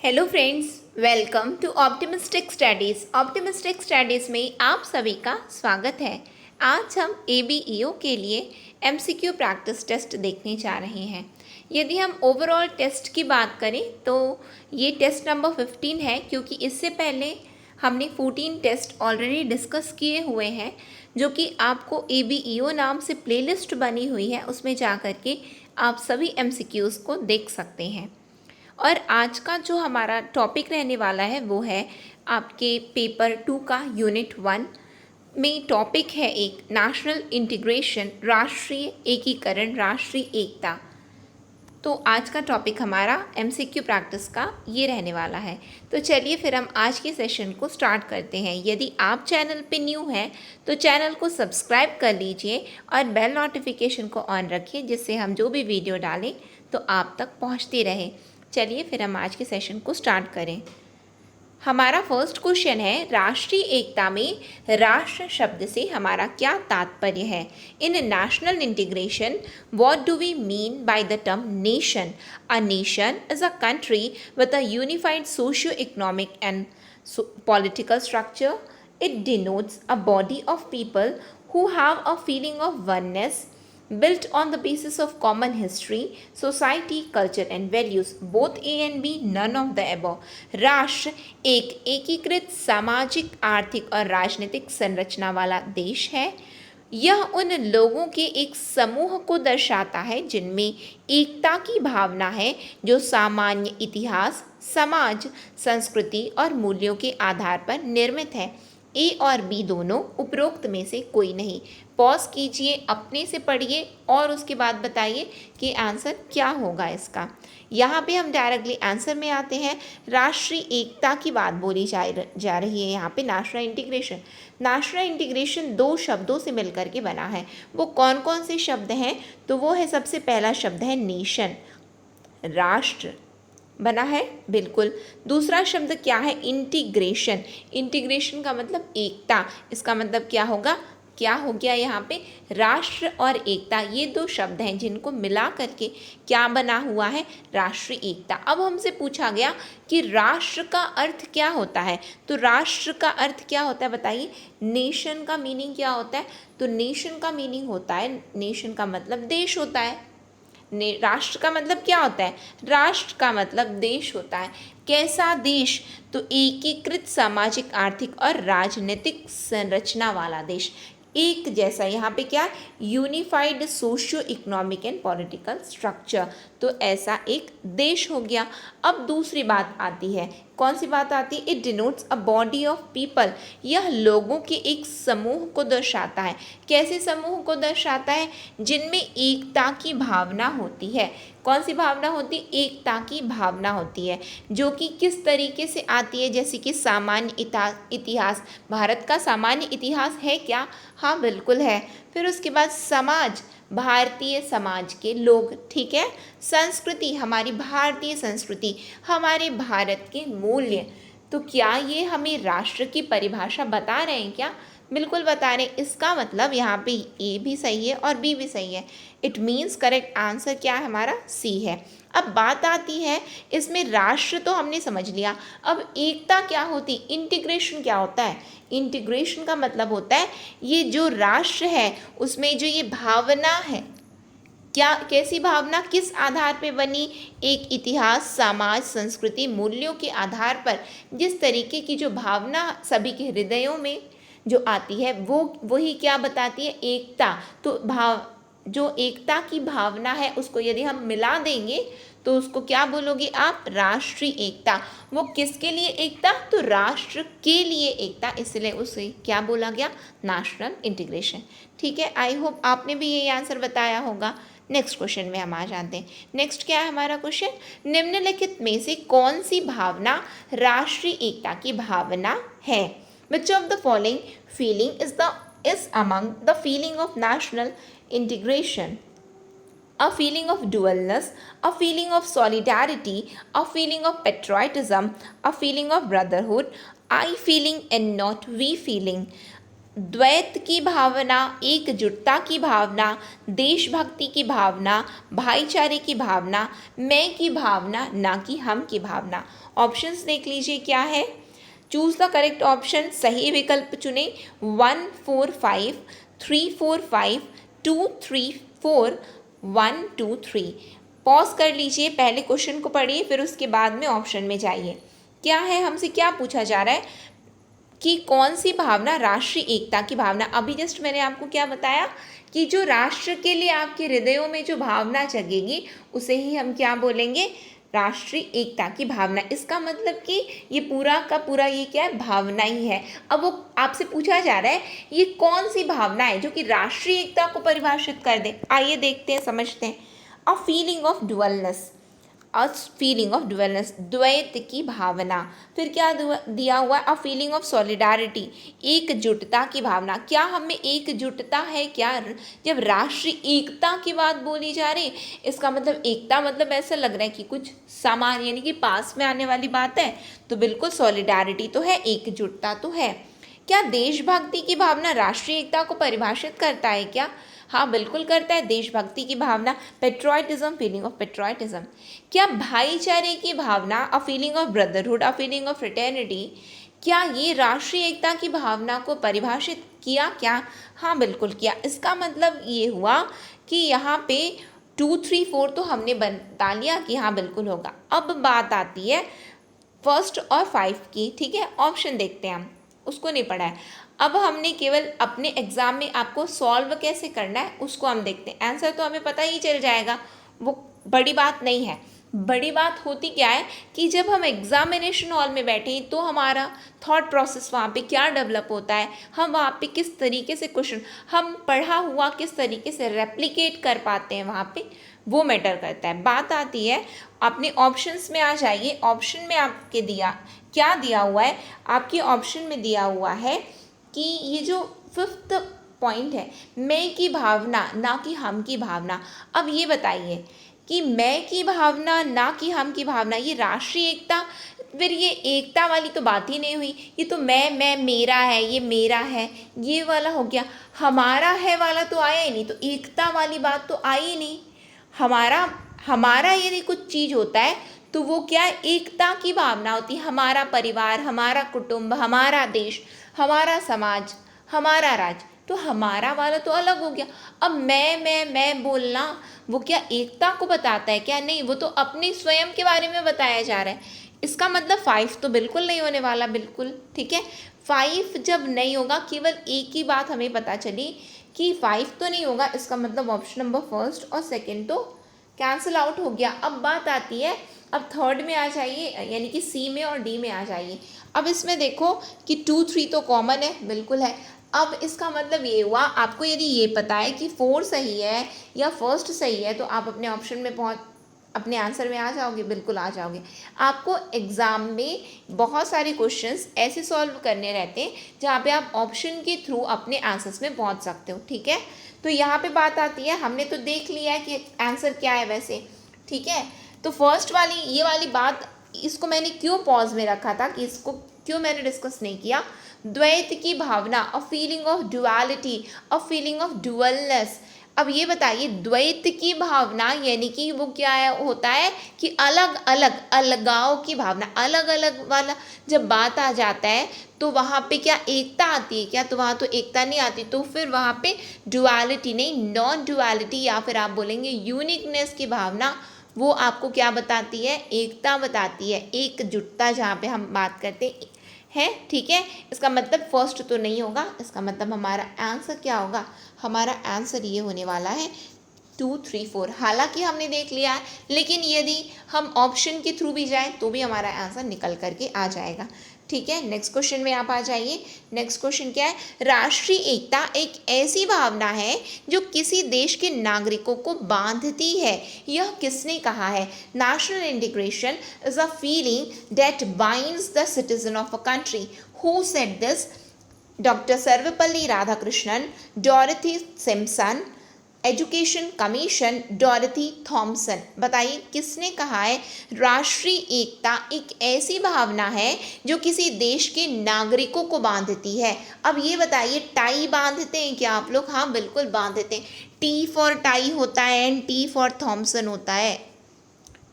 Hello friends, welcome to optimistic studies. Optimistic studies में आप सभी का स्वागत है। आज हम ABEO के लिए MCQ प्रैक्टिस टेस्ट देखने जा रहे हैं। यदि हम ओवरऑल टेस्ट की बात करें तो ये टेस्ट नंबर 15 है, क्योंकि इससे पहले हमने 14 टेस्ट ऑलरेडी डिस्कस किए हुए हैं, जो कि आपको ABEO नाम से प्लेलिस्ट बनी हुई है, उसमें जा कर के आप सभी MCQs को देख सकते हैं। और आज का जो हमारा टॉपिक रहने वाला है वो है आपके पेपर 2 का यूनिट 1 में टॉपिक है एक नेशनल इंटीग्रेशन, राष्ट्रीय एकीकरण, राष्ट्रीय एकता। तो आज का टॉपिक हमारा MCQ प्रैक्टिस का ये रहने वाला है। तो चलिए फिर हम आज के सेशन को स्टार्ट करते हैं। यदि आप चैनल पे न्यू हैं तो चैनल को सब्सक्राइब कर लीजिए और बेल नोटिफिकेशन को ऑन रखिए, जिससे हम जो भी वीडियो डालें तो आप तक पहुंचती रहे। चलिए फिर हम आज के सेशन को स्टार्ट करें। हमारा फर्स्ट क्वेश्चन है, राष्ट्रीय एकता में राष्ट्र शब्द से हमारा क्या तात्पर्य है? In national integration, what do we mean by the term nation? A nation is a country with a unified socio economic and political structure. It denotes a body of people who have a feeling of oneness, built on the basis of common history, society, culture and values. Both A and B, none of the above. राष्ट्र एक एकीकृत सामाजिक, आर्थिक और राजनीतिक संरचना वाला देश है। यह उन लोगों के एक समूह को दर्शाता है जिनमें एकता की भावना है, जो सामान्य इतिहास, समाज, संस्कृति और मूल्यों के आधार पर निर्मित है। ए और बी दोनों उपरोक्त में से कोई नहीं। पॉज कीजिए, अपने से पढ़िए और उसके बाद बताइए कि आंसर क्या होगा इसका। यहाँ पे हम डायरेक्टली आंसर में आते हैं। राष्ट्रीय एकता की बात बोली जा रही है यहाँ पे। नेशनल इंटीग्रेशन, नेशनल इंटीग्रेशन दो शब्दों से मिलकर के बना है। वो कौन कौन से शब्द हैं? तो वो है, सबसे पहला शब्द है नेशन, राष्ट्र बना है, बिल्कुल। दूसरा शब्द क्या है? इंटीग्रेशन। इंटीग्रेशन का मतलब एकता। इसका मतलब क्या होगा? क्या हो गया यहाँ पे? राष्ट्र और एकता, ये दो शब्द हैं जिनको मिला करके क्या बना हुआ है? राष्ट्रीय एकता। अब हमसे पूछा गया कि राष्ट्र का अर्थ क्या होता है, तो राष्ट्र का अर्थ क्या होता है बताइए। नेशन का मीनिंग क्या होता है? तो नेशन का मीनिंग होता है, नेशन का मतलब देश होता है। राष्ट्र का मतलब क्या होता है? राष्ट्र का मतलब देश होता है। कैसा देश? तो एकीकृत सामाजिक, आर्थिक और राजनीतिक संरचना वाला देश। एक जैसा, यहाँ पे क्या? Unified socio economic and political structure. तो ऐसा एक देश हो गया। अब दूसरी बात आती है, कौन सी बात आती है? It denotes a body of people. यह लोगों के एक समूह को दर्शाता है। कैसे समूह को दर्शाता है? जिनमें एकता की भावना होती है। कौन सी भावना होती है? एकता की भावना होती है, जो कि किस तरीके से आती है? जैसे कि सामान्य इतिहास। भारत का सामान्य इतिहास है क्या? हाँ, बिल्कुल है। फिर उसके बाद समाज, भारतीय समाज के लोग, ठीक है। संस्कृति, हमारी भारतीय संस्कृति, हमारे भारत के मूल्य। तो क्या ये हमें राष्ट्र की परिभाषा बता रहे हैं क्या? बिल्कुल बता रहे हैं। इसका मतलब यहाँ पे ए भी सही है और बी भी सही है। इट मीन्स करेक्ट आंसर क्या है हमारा? सी है। अब बात आती है, इसमें राष्ट्र तो हमने समझ लिया, अब एकता क्या होती? इंटीग्रेशन क्या होता है? इंटीग्रेशन का मतलब होता है, ये जो राष्ट्र है उसमें जो ये भावना है, क्या, कैसी भावना, किस आधार पे बनी? एक इतिहास, समाज, संस्कृति, मूल्यों के आधार पर जिस तरीके की जो भावना सभी के हृदयों में जो आती है, वो वही क्या बताती है? एकता। तो जो एकता की भावना है उसको यदि हम मिला देंगे तो उसको क्या बोलोगे आप? राष्ट्रीय एकता। वो किसके लिए एकता? तो राष्ट्र के लिए एकता, इसलिए उसे क्या बोला गया? National integration. ठीक है, आई होप आपने भी यही आंसर बताया होगा। नेक्स्ट क्वेश्चन में हम आ जाते हैं। नेक्स्ट क्या है हमारा क्वेश्चन? निम्नलिखित में से कौन सी भावना राष्ट्रीय एकता की भावना है? Which of the following feeling is among the feeling of national integration? A feeling of dualness, a feeling of solidarity, a feeling of patriotism, a feeling of brotherhood, I feeling and not we feeling. द्वैत की भावना, एकजुटता की भावना, देशभक्ति की भावना, भाईचारे की भावना, मैं की भावना, ना कि हम की भावना। ऑप्शंस देख लीजिए क्या है। चूज द करेक्ट ऑप्शन, सही विकल्प चुने। 1 4 5 3 4 5 2 3 4 1 2 3। पॉज कर लीजिए, पहले क्वेश्चन को पढ़िए, फिर उसके बाद में ऑप्शन में जाइए। क्या है, हमसे क्या पूछा जा रहा है कि कौन सी भावना राष्ट्रीय एकता की भावना। अभी जस्ट मैंने आपको क्या बताया कि जो राष्ट्र के लिए आपके हृदयों में जो भावना जगेगी उसे ही हम क्या बोलेंगे, राष्ट्रीय एकता की भावना। इसका मतलब कि ये पूरा का पूरा ये क्या है, भावना ही है। अब वो आपसे पूछा जा रहा है ये कौन सी भावना है जो कि राष्ट्रीय एकता को परिभाषित कर दे। आइए देखते हैं, समझते हैं। A feeling of dualness, a feeling of dualness, द्वैत की भावना। फिर क्या दिया हुआ है, अ फीलिंग ऑफ सॉलिडारिटी, एकजुटता की भावना। क्या हमें एकजुटता है क्या जब राष्ट्रीय एकता की बात बोली जा रही। इसका मतलब एकता मतलब ऐसा लग रहा है कि कुछ सामान यानी कि पास में आने वाली बात है, तो बिल्कुल सॉलिडारिटी तो है, एकजुटता तो है। क्या देशभक्ति की भावना राष्ट्रीय एकता को परिभाषित करता है क्या। हाँ बिल्कुल करता है, देशभक्ति की भावना, पेट्रोइटिज्म, फीलिंग ऑफ पेट्रोइटिज्म। क्या भाईचारे की भावना, a feeling of brotherhood, a feeling of fraternity, क्या ये राष्ट्रीय एकता की भावना को परिभाषित किया क्या। हाँ बिल्कुल किया। इसका मतलब ये हुआ कि यहाँ पे 2 3 4 तो हमने बता लिया कि हाँ बिल्कुल होगा। अब बात आती है फर्स्ट और 5 की, ठीक है। ऑप्शन देखते हैं हम, उसको नहीं पढ़ा है। अब हमने केवल अपने एग्जाम में आपको सॉल्व कैसे करना है उसको हम देखते हैं। आंसर तो हमें पता ही चल जाएगा, वो बड़ी बात नहीं है। बड़ी बात होती क्या है कि जब हम एग्जामिनेशन हॉल में बैठे तो हमारा थॉट प्रोसेस वहाँ पे क्या डेवलप होता है, हम वहाँ पे किस तरीके से क्वेश्चन, हम पढ़ा हुआ किस तरीके से रेप्लिकेट कर पाते हैं वहाँ पे, वो मैटर करता है। बात आती है अपने ऑप्शंस में आ जाइए। ऑप्शन में आपके दिया क्या दिया हुआ है, आपके ऑप्शन में दिया हुआ है कि ये जो 5th पॉइंट है, मैं की भावना ना कि हम की भावना। अब ये बताइए कि मैं की भावना ना कि हम की भावना, ये राष्ट्रीय एकता, फिर ये एकता वाली तो बात ही नहीं हुई। ये तो मैं मेरा है, ये मेरा है, ये वाला हो गया। हमारा है वाला तो आया ही नहीं, तो एकता वाली बात तो आई ही नहीं। हमारा हमारा यदि कुछ चीज़ होता है तो वो क्या है, एकता की भावना होती है। हमारा परिवार, हमारा कुटुंब, हमारा देश, हमारा समाज, हमारा राज्य, तो हमारा वाला तो अलग हो गया। अब मैं बोलना वो क्या एकता को बताता है क्या, नहीं, वो तो अपने स्वयं के बारे में बताया जा रहा है। इसका मतलब 5 तो बिल्कुल नहीं होने वाला, बिल्कुल ठीक है। 5 जब नहीं होगा, केवल एक ही बात हमें पता चली कि 5 तो नहीं होगा, इसका मतलब ऑप्शन नंबर फर्स्ट और सेकंड तो कैंसिल आउट हो गया। अब बात आती है, अब थर्ड में आ जाइए, यानी कि सी में और डी में आ जाइए। अब इसमें देखो कि 2 3 तो कॉमन है, बिल्कुल है। अब इसका मतलब ये हुआ, आपको यदि ये पता है कि 4 सही है या फर्स्ट सही है तो आप अपने ऑप्शन में अपने आंसर में आ जाओगे, बिल्कुल आ जाओगे। आपको एग्ज़ाम में बहुत सारे क्वेश्चंस ऐसे सॉल्व करने रहते हैं जहाँ पे आप ऑप्शन के थ्रू अपने आंसर्स में पहुँच सकते हो, ठीक है। तो यहाँ पे बात आती है, हमने तो देख लिया है कि आंसर क्या है वैसे, ठीक है। तो फर्स्ट वाली ये वाली बात, इसको मैंने क्यों पॉज में रखा था कि इसको क्यों मैंने डिस्कस नहीं किया। द्वैत की भावना, a feeling of duality, a feeling of dualness. अब ये बताइए, द्वैत की भावना यानी कि वो क्या है, होता है कि अलग अलग, अलगाव की भावना, अलग अलग वाला जब बात आ जाता है तो वहाँ पे क्या एकता आती है क्या, तो वहाँ तो एकता नहीं आती, तो फिर वहाँ पे डुअलिटी नहीं, नॉन डुअलिटी या फिर आप बोलेंगे यूनिकनेस की भावना, वो आपको क्या बताती है, एकता बताती है, एकजुटता जहाँ पे हम बात करते हैं, ठीक है। इसका मतलब फर्स्ट तो नहीं होगा, इसका मतलब हमारा आंसर क्या होगा, हमारा आंसर ये होने वाला है 2 3 4। हालांकि हमने देख लिया है, लेकिन यदि हम ऑप्शन के थ्रू भी जाएं तो भी हमारा आंसर निकल करके आ जाएगा, ठीक है। नेक्स्ट क्वेश्चन में आप आ जाइए। नेक्स्ट क्वेश्चन क्या है, राष्ट्रीय एकता एक ऐसी भावना है जो किसी देश के नागरिकों को बांधती है, यह किसने कहा है। National integration is a feeling that binds the citizen of a country. Who said this, doctor Sarvepalli Radhakrishnan, Dorothy Simpson, education commission Dorothy Thomson. बताइए किसने कहा है राष्ट्रीय एकता एक ऐसी भावना है जो किसी देश के नागरिकों को बांधती है। अब ये बताइए टाई बांधते हैं क्या आप लोग? हाँ बिल्कुल बांधते हैं। टी फॉर टाई होता है एंड टी फॉर थॉमसन होता है।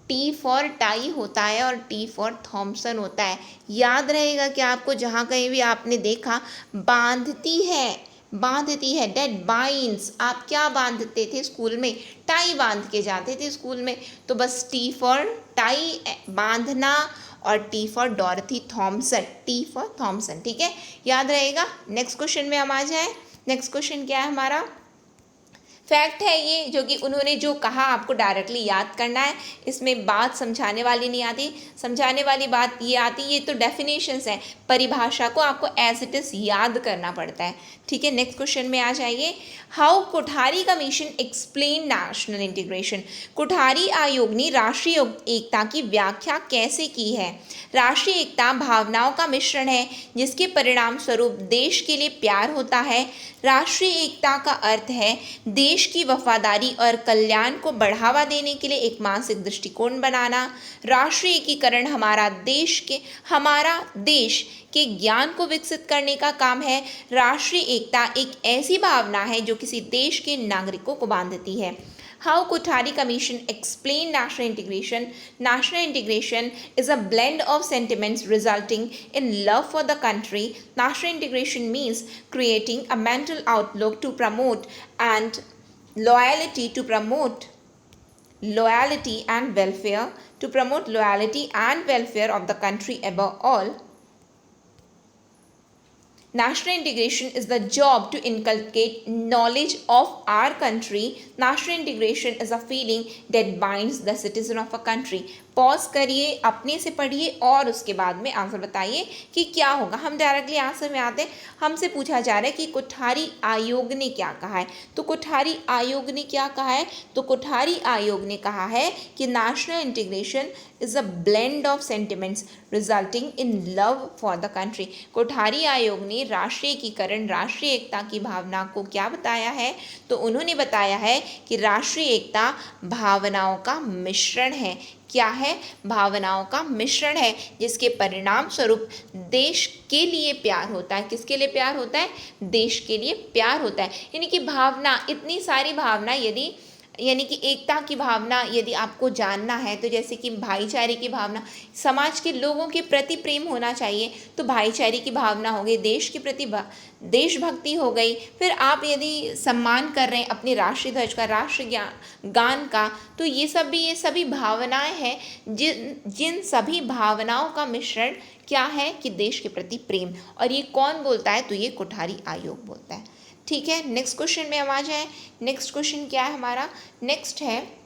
टी फॉर टाई होता है और टी फॉर थॉमसन होता है। याद रहेगा कि आपको जहाँ कहीं भी आपने देखा बांधती है डेट बाइंड्स। आप क्या बांधते थे स्कूल में? टाई बांध के जाते थे स्कूल में। तो बस टी फॉर टाई बांधना और T for Dorothy Thomson, T for Thomson. ठीक है, याद रहेगा। नेक्स्ट क्वेश्चन में हम आ जाए। नेक्स्ट क्वेश्चन क्या है हमारा? फैक्ट है ये, जो कि उन्होंने जो कहा आपको डायरेक्टली याद करना है। इसमें बात समझाने वाली नहीं आती, समझाने वाली बात ये आती। ये तो डेफिनेशंस है, परिभाषा को आपको एज इट इज़ याद करना पड़ता है। ठीक है, नेक्स्ट क्वेश्चन में आ जाइए। How Kothari commission explain national integration. Kothari आयोग ने राष्ट्रीय एकता की व्याख्या कैसे की है? राष्ट्रीय एकता भावनाओं का मिश्रण है जिसके परिणाम स्वरूप देश के लिए प्यार होता है। राष्ट्रीय एकता का अर्थ है देश की वफादारी और कल्याण को बढ़ावा देने के लिए एक मानसिक दृष्टिकोण बनाना। राष्ट्रीय एकीकरण हमारा देश के ज्ञान को विकसित करने का काम है। राष्ट्रीय एकता एक ऐसी भावना है जो किसी देश के नागरिकों को बांधती है। How Kothari Commission explained national integration. National integration is a blend of sentiments resulting in love for the country. National integration means creating a mental outlook to promote and loyalty and welfare of the country above all. National integration is the job to inculcate knowledge of our country. National integration is a feeling that binds the citizen of a country. Pause करिए, अपने से पढ़िए और उसके बाद में answer बताइए कि क्या होगा। हम डायरेक्टली आंसर में आते हैं। हमसे पूछा जा रहा है कि कोठारी आयोग ने क्या कहा है। तो कोठारी आयोग ने क्या कहा है? तो कोठारी आयोग ने कहा है कि national integration is a blend of sentiments resulting in love for the country. Kothari आयोग ने राष्ट्रीय एकीकरण, राष्ट्रीय एकता की भावना को क्या बताया है? तो उन्होंने बताया है कि राष्ट्रीय एकता भावनाओं का मिश्रण है। क्या है? भावनाओं का मिश्रण है जिसके परिणाम स्वरूप देश के लिए प्यार होता है। किसके लिए प्यार होता है? देश के लिए प्यार होता है। यानी कि भावना, इतनी सारी भावना, यानी कि एकता की भावना यदि आपको जानना है तो जैसे कि भाईचारे की भावना, समाज के लोगों के प्रति प्रेम होना चाहिए, तो भाईचारे की भावना हो गई, देश के प्रति देशभक्ति हो गई। फिर आप यदि सम्मान कर रहे हैं अपने राष्ट्रीय ध्वज का, राष्ट्रीय गान का, तो ये सभी भावनाएं हैं जिन सभी भावनाओं का मिश्रण क्या है कि देश के प्रति प्रेम। और ये कौन बोलता है? तो ये कोठारी आयोग बोलता है। ठीक है, नेक्स्ट क्वेश्चन में हम आ जाएं। नेक्स्ट क्वेश्चन क्या है हमारा? नेक्स्ट है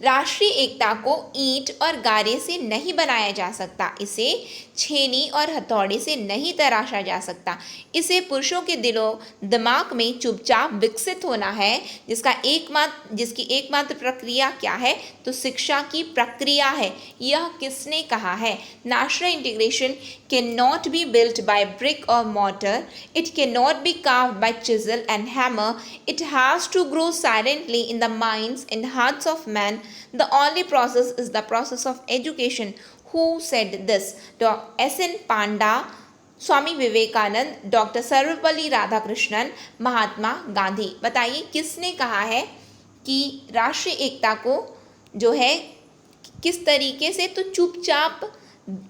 राष्ट्रीय एकता को ईंट और गारे से नहीं बनाया जा सकता, इसे छेनी और हथौड़े से नहीं तराशा जा सकता, इसे पुरुषों के दिलों दिमाग में चुपचाप विकसित होना है, जिसकी एकमात्र प्रक्रिया क्या है? तो शिक्षा की प्रक्रिया है। यह किसने कहा है? National integration can not be built by brick और mortar, it cannot be carved by chisel and hammer, it has to grow silently in the minds and hearts of men. The only process is the process of education. Who said this? S.N. Panda, Swami Vivekananda, doctor Sarvepalli Radhakrishnan, Mahatma Gandhi. बताइए किसने कहा है कि राष्ट्रीय एकता को जो है किस तरीके से? तो चुपचाप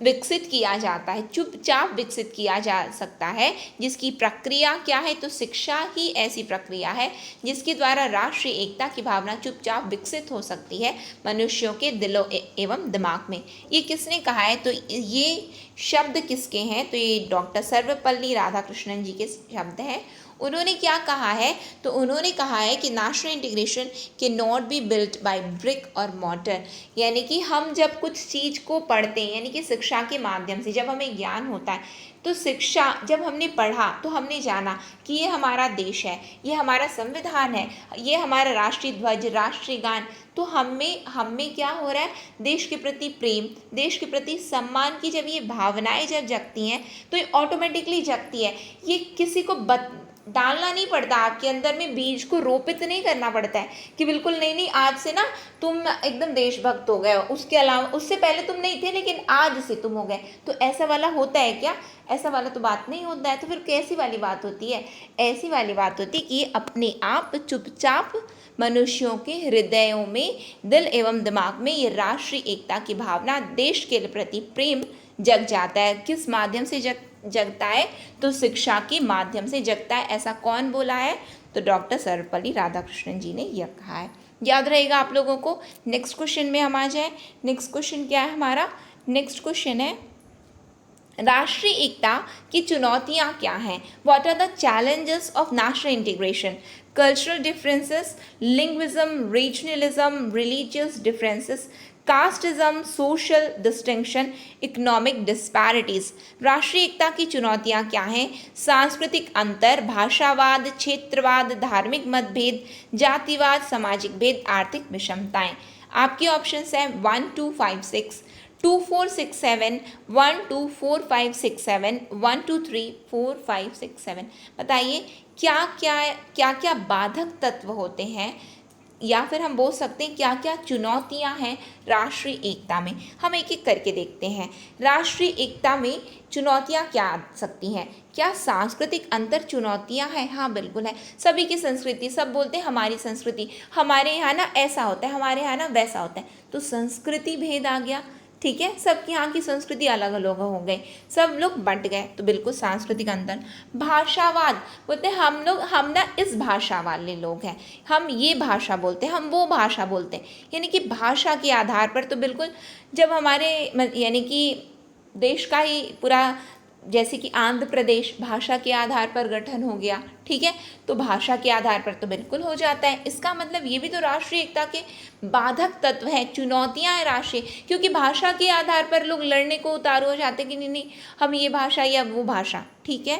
विकसित किया जाता है, चुपचाप विकसित किया जा सकता है, जिसकी प्रक्रिया क्या है? तो शिक्षा ही ऐसी प्रक्रिया है जिसके द्वारा राष्ट्रीय एकता की भावना चुपचाप विकसित हो सकती है मनुष्यों के दिलों एवं दिमाग में। ये किसने कहा है? तो ये शब्द किसके हैं? तो ये डॉक्टर सर्वपल्ली राधाकृष्णन जी के शब्द हैं। उन्होंने क्या कहा है? तो उन्होंने कहा है कि नेशनल इंटीग्रेशन के not be built by brick और मॉर्टर, यानी कि हम जब कुछ चीज़ को पढ़ते हैं, यानी कि शिक्षा के माध्यम से जब हमें ज्ञान होता है, तो शिक्षा जब हमने पढ़ा तो हमने जाना कि ये हमारा देश है, ये हमारा संविधान है, ये हमारा राष्ट्रीय ध्वज, राष्ट्रीय गान, तो हमें क्या हो रहा है? देश के प्रति प्रेम, देश के प्रति सम्मान की जब ये भावनाएं जब जगती हैं तो ये ऑटोमेटिकली जगती है। ये किसी को डालना नहीं पड़ता, आपके अंदर में बीज को रोपित नहीं करना पड़ता है कि बिल्कुल नहीं नहीं आज से ना तुम एकदम देशभक्त हो गए हो, उसके अलावा उससे पहले तुम नहीं थे लेकिन आज से तुम हो गए। तो ऐसा वाला होता है क्या? ऐसा वाला तो बात नहीं होता है। तो फिर कैसी वाली बात होती है? ऐसी वाली बात होती है कि अपने आप चुपचाप मनुष्यों के हृदयों में, दिल एवं दिमाग में ये राष्ट्रीय एकता की भावना, देश के प्रति प्रेम जग जाता है। किस माध्यम से जगता है? तो शिक्षा के माध्यम से जगता है। ऐसा कौन बोला है? तो डॉक्टर सर्वपल्ली राधाकृष्णन जी ने यह कहा है। याद रहेगा आप लोगों को। नेक्स्ट क्वेश्चन में हम आ जाए। नेक्स्ट क्वेश्चन क्या है हमारा? नेक्स्ट क्वेश्चन है राष्ट्रीय एकता की चुनौतियाँ क्या हैं? What are the challenges of national integration? Cultural differences, linguism, regionalism, religious differences, casteism, social distinction, economic disparities. राष्ट्रीय एकता की चुनौतियाँ क्या हैं? सांस्कृतिक अंतर, भाषावाद, क्षेत्रवाद, धार्मिक मतभेद, जातिवाद, सामाजिक भेद, आर्थिक विषमताएं। आपके ऑप्शंस हैं 1 2 5 6, 2 4 6 7, 1 2 4 5 6 7, 1 2 3 4 5 6 7। बताइए क्या क्या बाधक तत्व होते हैं, या फिर हम बोल सकते हैं क्या क्या चुनौतियां हैं राष्ट्रीय एकता में। हम एक एक करके देखते हैं। राष्ट्रीय एकता में चुनौतियां क्या आ सकती हैं? क्या सांस्कृतिक अंतर चुनौतियां हैं? हाँ बिल्कुल है। सभी की संस्कृति, सब बोलते हैं हमारी संस्कृति, हमारे यहाँ ना ऐसा होता है, हमारे यहाँ ना वैसा होता है, तो संस्कृति भेद आ गया। ठीक है, सबके यहाँ की संस्कृति अलग अलग हो गई, सब लोग बंट गए, तो बिल्कुल सांस्कृतिक अंतर। भाषावाद बोलते हैं हम ना इस भाषा वाले लोग हैं, हम ये भाषा बोलते हैं, हम वो भाषा बोलते हैं, यानी कि भाषा के आधार पर। तो बिल्कुल जब हमारे यानी कि देश का ही पूरा, जैसे कि आंध्र प्रदेश भाषा के आधार पर गठन हो गया, ठीक है, तो भाषा के आधार पर तो बिल्कुल हो जाता है। इसका मतलब ये भी तो राष्ट्रीय एकता के बाधक तत्व हैं, चुनौतियां हैं राष्ट्रीय, क्योंकि भाषा के आधार पर लोग लड़ने को उतारू हो जाते कि नहीं नहीं हम ये भाषा या वो भाषा, ठीक है।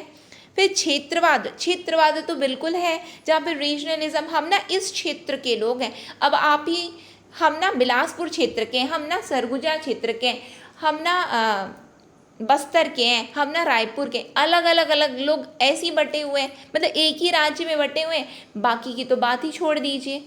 फिर क्षेत्रवाद तो बिल्कुल है, जहाँ पर रीजनलिज्म, हम ना इस क्षेत्र के लोग हैं, अब आप ही, हम ना बिलासपुर क्षेत्र के हैं, हम ना सरगुजा क्षेत्र के हैं, हम ना बस्तर के हैं, हम ना रायपुर के, अलग अलग लोग ऐसे ही बटे हुए हैं, मतलब एक ही राज्य में बटे हुए हैं, बाकी की तो बात ही छोड़ दीजिए।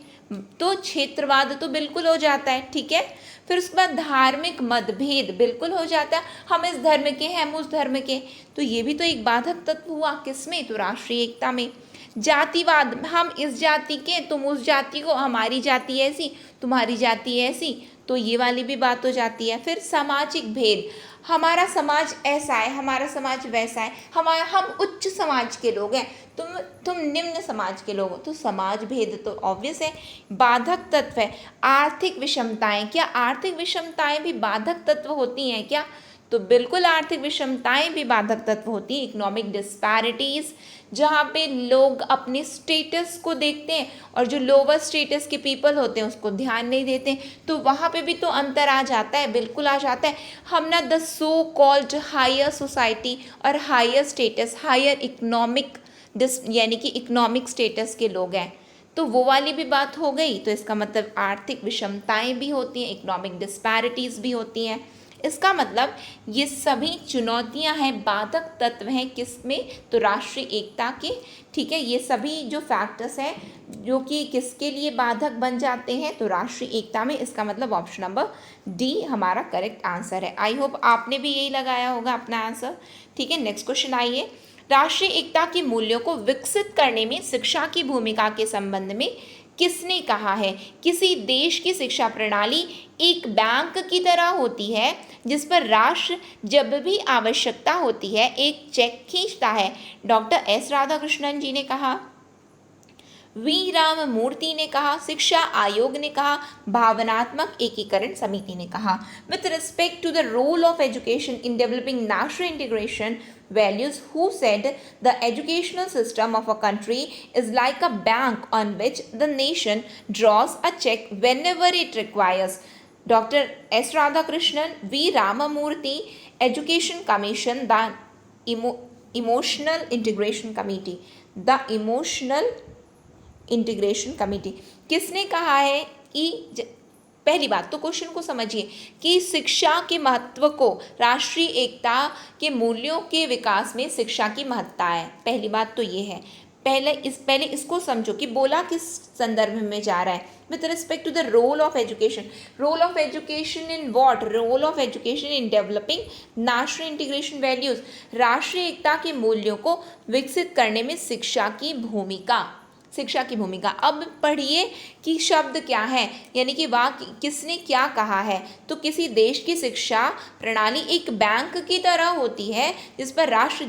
तो क्षेत्रवाद तो बिल्कुल हो जाता है, ठीक है। फिर उसके बाद धार्मिक मतभेद बिल्कुल हो जाता है, हम इस धर्म के हैं, हम उस धर्म के, तो ये भी तो एक बाधक तत्व हुआ, किसमें? तो राष्ट्रीय एकता में। जातिवाद, हम इस जाति के, तुम उस जाति को, हमारी जाति ऐसी, तुम्हारी जाति ऐसी, तो ये वाली भी बात हो जाती है। फिर सामाजिक भेद, हमारा समाज ऐसा है, हमारा समाज वैसा है, हम उच्च समाज के लोग हैं, तुम निम्न समाज के लोग हो, तो समाज भेद तो ऑब्वियस है, बाधक तत्व है। आर्थिक विषमताएं, क्या आर्थिक विषमताएं भी बाधक तत्व होती हैं क्या? तो बिल्कुल आर्थिक विषमताएं भी बाधक तत्व होती हैं। इकोनॉमिक डिस्पैरिटीज, जहाँ पे लोग अपने स्टेटस को देखते हैं और जो लोअर स्टेटस के पीपल होते हैं उसको ध्यान नहीं देते, तो वहाँ पे भी तो अंतर आ जाता है, बिल्कुल आ जाता है। हम ना the so called higher society और हायर स्टेटस, हायर इकोनॉमिक यानी कि इकोनॉमिक स्टेटस के लोग हैं, तो वो वाली भी बात हो गई। तो इसका मतलब आर्थिक विषमताएं भी होती हैं, इकोनॉमिक डिस्पैरिटीज भी होती हैं। इसका मतलब ये सभी चुनौतियां हैं, बाधक तत्व हैं, किसमें? तो राष्ट्रीय एकता के, ठीक है। ये सभी जो फैक्टर्स हैं जो कि किसके लिए बाधक बन जाते हैं? तो राष्ट्रीय एकता में। इसका मतलब ऑप्शन नंबर डी हमारा करेक्ट आंसर है। आई होप आपने भी यही लगाया होगा अपना आंसर, ठीक है। नेक्स्ट क्वेश्चन आइए। राष्ट्रीय एकता के मूल्यों को विकसित करने में शिक्षा की भूमिका के संबंध में किसने कहा है? किसी देश की शिक्षा प्रणाली एक बैंक की तरह होती है जिस पर राष्ट्र जब भी आवश्यकता होती है एक चेक खींचता है। डॉक्टर एस राधाकृष्णन जी ने कहा, वी राम मूर्ति ने कहा, शिक्षा आयोग ने कहा, भावनात्मक एकीकरण समिति ने कहा। With respect to the role of education in developing national integration values, who said the educational system of a country is like a bank on which the nation draws a check whenever it requires? Dr. S. Radhakrishnan, V. Ramamurthy, Education Commission, the Emotional Integration Committee. The Emotional integration committee. किसने कहा है कि, पहली बात तो question को समझिए कि शिक्षा के महत्व को, राष्ट्रीय एकता के मूल्यों के विकास में शिक्षा की महत्ता है, पहली बात तो ये है। पहले इसको समझो कि बोला किस संदर्भ में जा रहा है। With respect to the role of education, role of education in what, role of education in developing national integration values, राष्ट्रीय एकता के मूल्यों को विकसित करने में शिक्षा की भूमिका। शिक्षा की भूमिका। अब पढ़िए कि शब्द क्या है, यानी कि वाक्य किसने क्या कहा है। तो किसी देश की शिक्षा प्रणाली एक बैंक की तरह होती है जिस पर राष्ट्र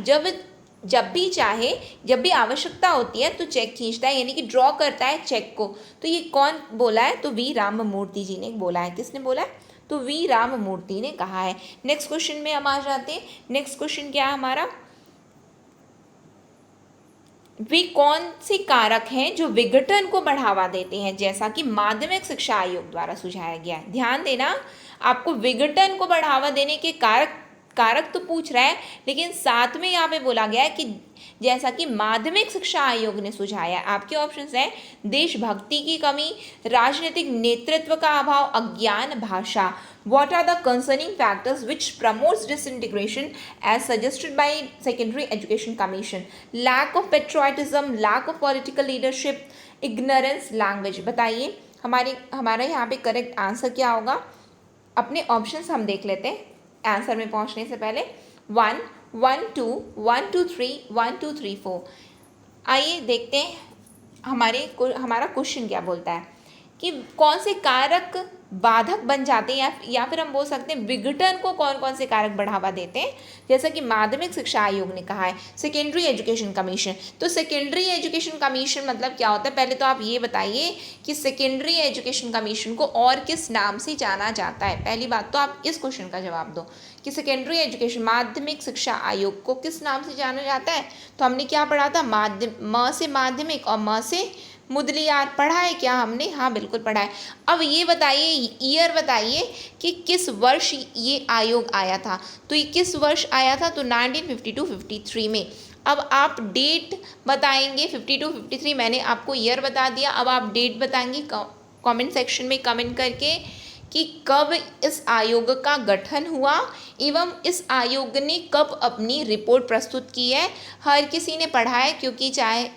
जब भी चाहे, जब भी आवश्यकता होती है तो चेक खींचता है, यानी कि ड्रॉ करता है चेक को। तो ये कौन बोला है? तो वी राममूर्ति जी ने बोला है। किसने बोला है? तो वी राममूर्ति ने कहा है। नेक्स्ट क्वेश्चन में हम आ जाते हैं। नेक्स्ट क्वेश्चन क्या है हमारा? वे कौन से कारक हैं जो विघटन को बढ़ावा देते हैं, जैसा कि माध्यमिक शिक्षा आयोग द्वारा सुझाया गया है। ध्यान देना, आपको विघटन को बढ़ावा देने के कारक तो पूछ रहा है, लेकिन साथ में यहाँ पे बोला गया है कि जैसा कि माध्यमिक शिक्षा आयोग ने सुझाया। आपके ऑप्शंस हैं देशभक्ति की कमी, राजनीतिक नेतृत्व का अभाव, अज्ञान भाषा। What are the concerning factors which promotes disintegration as suggested by Secondary Education Commission? Lack of patriotism, lack of political leadership, ignorance, language। बताइए हमारा यहाँ पे करेक्ट आंसर क्या होगा? अपने ऑप्शंस हम देख लेते हैं आंसर में पहुँचने से पहले। 1, 1, 2, 1, 2, 3, 1, 2, 3, 4। आइए देखते हैं हमारा क्वेश्चन क्या बोलता है कि कौन से कारक बाधक बन जाते हैं, या फिर हम बोल सकते हैं विघटन को कौन कौन से कारक बढ़ावा देते हैं, जैसा कि माध्यमिक शिक्षा आयोग ने कहा है। Secondary education commission. तो सेकेंडरी एजुकेशन कमीशन मतलब क्या होता है? पहले तो आप ये बताइए कि सेकेंडरी एजुकेशन कमीशन को और किस नाम से जाना जाता है। पहली बात तो आप इस क्वेश्चन का जवाब दो कि सेकेंडरी एजुकेशन माध्यमिक शिक्षा आयोग को किस नाम से जाना जाता है। तो हमने क्या पढ़ा था? म से माध्यमिक और म से मुदलियार पढ़ा है क्या हमने? हाँ बिल्कुल पढ़ा है। अब ये बताइए, ईयर बताइए कि किस वर्ष ये आयोग आया था। तो ये किस वर्ष आया था? तो 1952-53 में। अब आप डेट बताएंगे 52-53, मैंने आपको ईयर बता दिया। अब आप डेट बताएंगे कमेंट सेक्शन में कमेंट करके कि कब इस आयोग का गठन हुआ एवं इस आयोग ने कब अपनी रिपोर्ट प्रस्तुत की है। हर किसी ने पढ़ा है, क्योंकि चाहे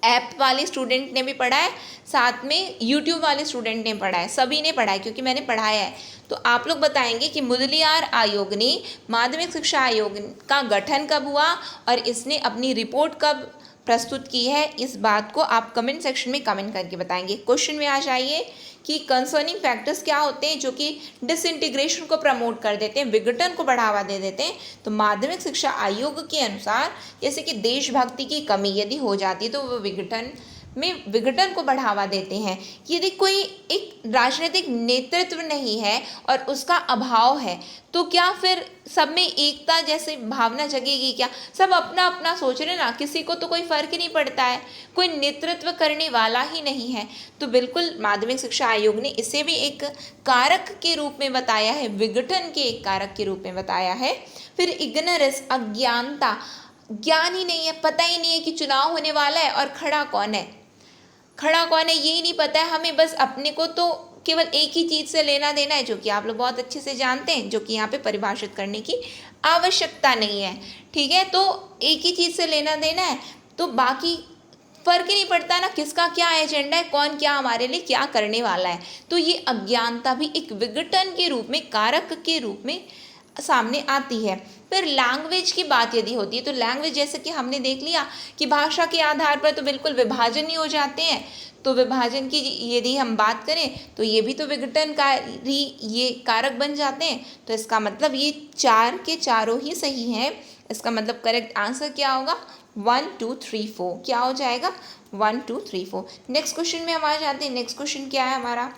ऐप वाले स्टूडेंट ने भी पढ़ा है, साथ में यूट्यूब वाले स्टूडेंट ने पढ़ा है, सभी ने पढ़ा है क्योंकि मैंने पढ़ाया है। तो आप लोग बताएंगे कि मुदलियार आयोग ने माध्यमिक शिक्षा आयोग का गठन कब हुआ और इसने अपनी रिपोर्ट कब प्रस्तुत की है। इस बात को आप कमेंट सेक्शन में कमेंट करके बताएंगे। क्वेश्चन में आ जाइए कि कंसर्निंग फैक्टर्स क्या होते हैं जो कि डिसइंटीग्रेशन को प्रमोट कर देते हैं, विघटन को बढ़ावा दे देते हैं। तो माध्यमिक शिक्षा आयोग के अनुसार जैसे कि देशभक्ति की कमी यदि हो जाती है तो वो विघटन को बढ़ावा देते हैं। यदि कोई एक राजनीतिक नेतृत्व नहीं है और उसका अभाव है तो क्या फिर सब में एकता जैसे भावना जगेगी क्या? सब अपना अपना सोच रहे ना, किसी को तो कोई फर्क ही नहीं पड़ता है, कोई नेतृत्व करने वाला ही नहीं है। तो बिल्कुल माध्यमिक शिक्षा आयोग ने इसे भी एक कारक के रूप में बताया है, विघटन के एक कारक के रूप में बताया है। फिर इग्नोरेंस, अज्ञानता, ज्ञान ही नहीं है, पता ही नहीं है कि चुनाव होने वाला है और खड़ा कौन है, यही नहीं पता है हमें। बस अपने को तो केवल एक ही चीज़ से लेना देना है, जो कि आप लोग बहुत अच्छे से जानते हैं, जो कि यहाँ पे परिभाषित करने की आवश्यकता नहीं है। ठीक है, तो एक ही चीज़ से लेना देना है, तो बाकी फर्क ही नहीं पड़ता ना किसका क्या एजेंडा है, कौन क्या हमारे लिए क्या करने वाला है। तो ये अज्ञानता भी एक विघटन के रूप में, कारक के रूप में सामने आती है। फिर लैंग्वेज की बात यदि होती है तो लैंग्वेज जैसे कि हमने देख लिया कि भाषा के आधार पर तो बिल्कुल विभाजन ही हो जाते हैं। तो विभाजन की यदि हम बात करें तो ये भी तो विघटनकारी ये कारक बन जाते हैं। तो इसका मतलब ये चार के चारों ही सही हैं। इसका मतलब करेक्ट आंसर क्या होगा? 1, 2, 3, 4। क्या हो जाएगा? 1, 2, 3, 4। नेक्स्ट क्वेश्चन में हम आ जाते हैं। नेक्स्ट क्वेश्चन क्या है हमारा?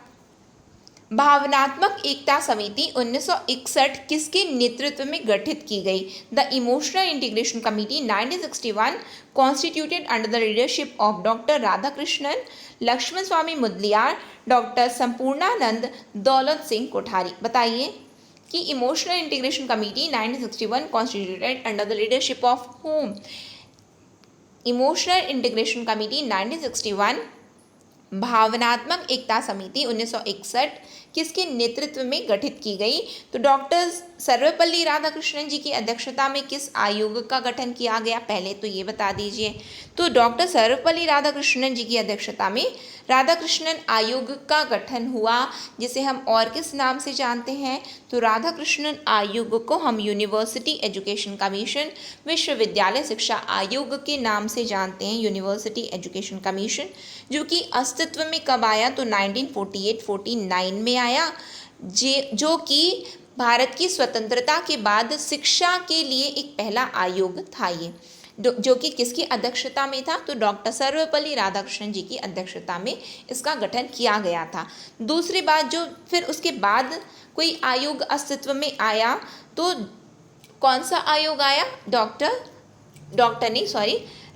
भावनात्मक एकता समिति 1961 किसके नेतृत्व में गठित की गई? The emotional integration committee 1961 constituted under the leadership of doctor Radhakrishnan, Lakshman Swami Mudaliar, doctor Sampurnanand, Daulat Singh Kothari. बताइए कि emotional integration committee 1961 constituted under the leadership of whom? Emotional integration committee 1961 भावनात्मक एकता समिति 1961 किसके नेतृत्व में गठित की गई? तो डॉक्टर सर्वपल्ली राधाकृष्णन जी की अध्यक्षता में किस आयोग का गठन किया गया, पहले तो ये बता दीजिए। तो डॉक्टर सर्वपल्ली राधाकृष्णन जी की अध्यक्षता में राधाकृष्णन आयोग का गठन हुआ, जिसे हम और किस नाम से जानते हैं? तो राधाकृष्णन आयोग को हम यूनिवर्सिटी एजुकेशन कमीशन, विश्वविद्यालय शिक्षा आयोग के नाम से जानते हैं, यूनिवर्सिटी एजुकेशन कमीशन, जो कि अस्तित्व में कब आया? तो 1948-49 में आया, जो कि भारत की स्वतंत्रता के बाद शिक्षा के लिए एक पहला आयोग था ये, जो कि किसकी अध्यक्षता में था? तो डॉक्टर सर्वपल्ली राधाकृष्णन जी की अध्यक्षता में इसका गठन किया गया था। दूसरी बात, जो फिर उसके बाद कोई आयोग अस्तित्व में आया, तो कौन सा आयोग आया?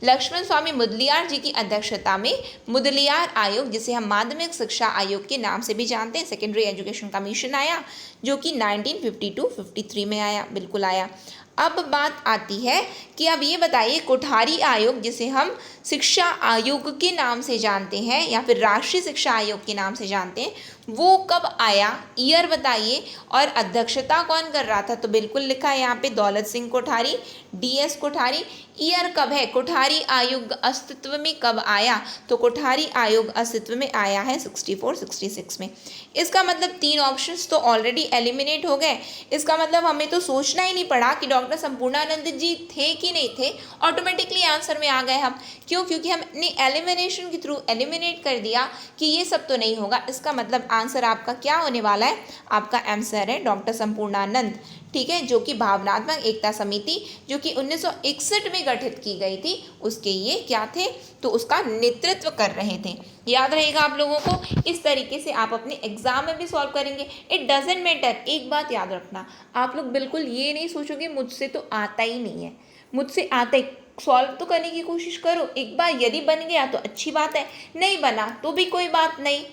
लक्ष्मण स्वामी मुदलियार जी की अध्यक्षता में मुदलियार आयोग, जिसे हम माध्यमिक शिक्षा आयोग के नाम से भी जानते हैं, सेकेंडरी एजुकेशन कमीशन आया, जो कि 1952-53 में आया, बिल्कुल आया। अब बात आती है कि अब ये बताइए, कोठारी आयोग, जिसे हम शिक्षा आयोग के नाम से जानते हैं या फिर राष्ट्रीय शिक्षा आयोग के नाम से जानते हैं, वो कब आया? ईयर बताइए। और अध्यक्षता कौन कर रहा था? तो बिल्कुल लिखा है यहाँ पे, दौलत सिंह कोठारी, DS कोठारी। ईयर कब है? कोठारी आयोग अस्तित्व में कब आया? तो कोठारी आयोग अस्तित्व में आया है 64-66 में। इसका मतलब 3 ऑप्शंस तो ऑलरेडी एलिमिनेट हो गए। इसका मतलब हमें तो सोचना ही नहीं पड़ा कि डॉक्टर संपूर्णानंद जी थे कि नहीं थे, ऑटोमेटिकली आंसर में आ गए हम। क्यों? क्योंकि हमने एलिमिनेशन के थ्रू एलिमिनेट कर दिया कि ये सब तो नहीं होगा। इसका मतलब आंसर आपका क्या होने वाला है? आपका आंसर है डॉक्टर संपूर्णानंद, ठीक है, जो कि भावनात्मक एकता समिति, जो कि 1961 में गठित की गई थी, उसके ये क्या थे? तो उसका नेतृत्व कर रहे थे। याद रहेगा आप लोगों को, इस तरीके से आप अपने एग्जाम में भी सॉल्व करेंगे। इट डजेंट मैटर, एक बात याद रखना, आप लोग बिल्कुल ये नहीं सोचोगे मुझसे तो आता ही नहीं है, मुझसे आता ही, सॉल्व तो करने की कोशिश करो। एक बार यदि बन गया तो अच्छी बात है, नहीं बना तो भी कोई बात नहीं।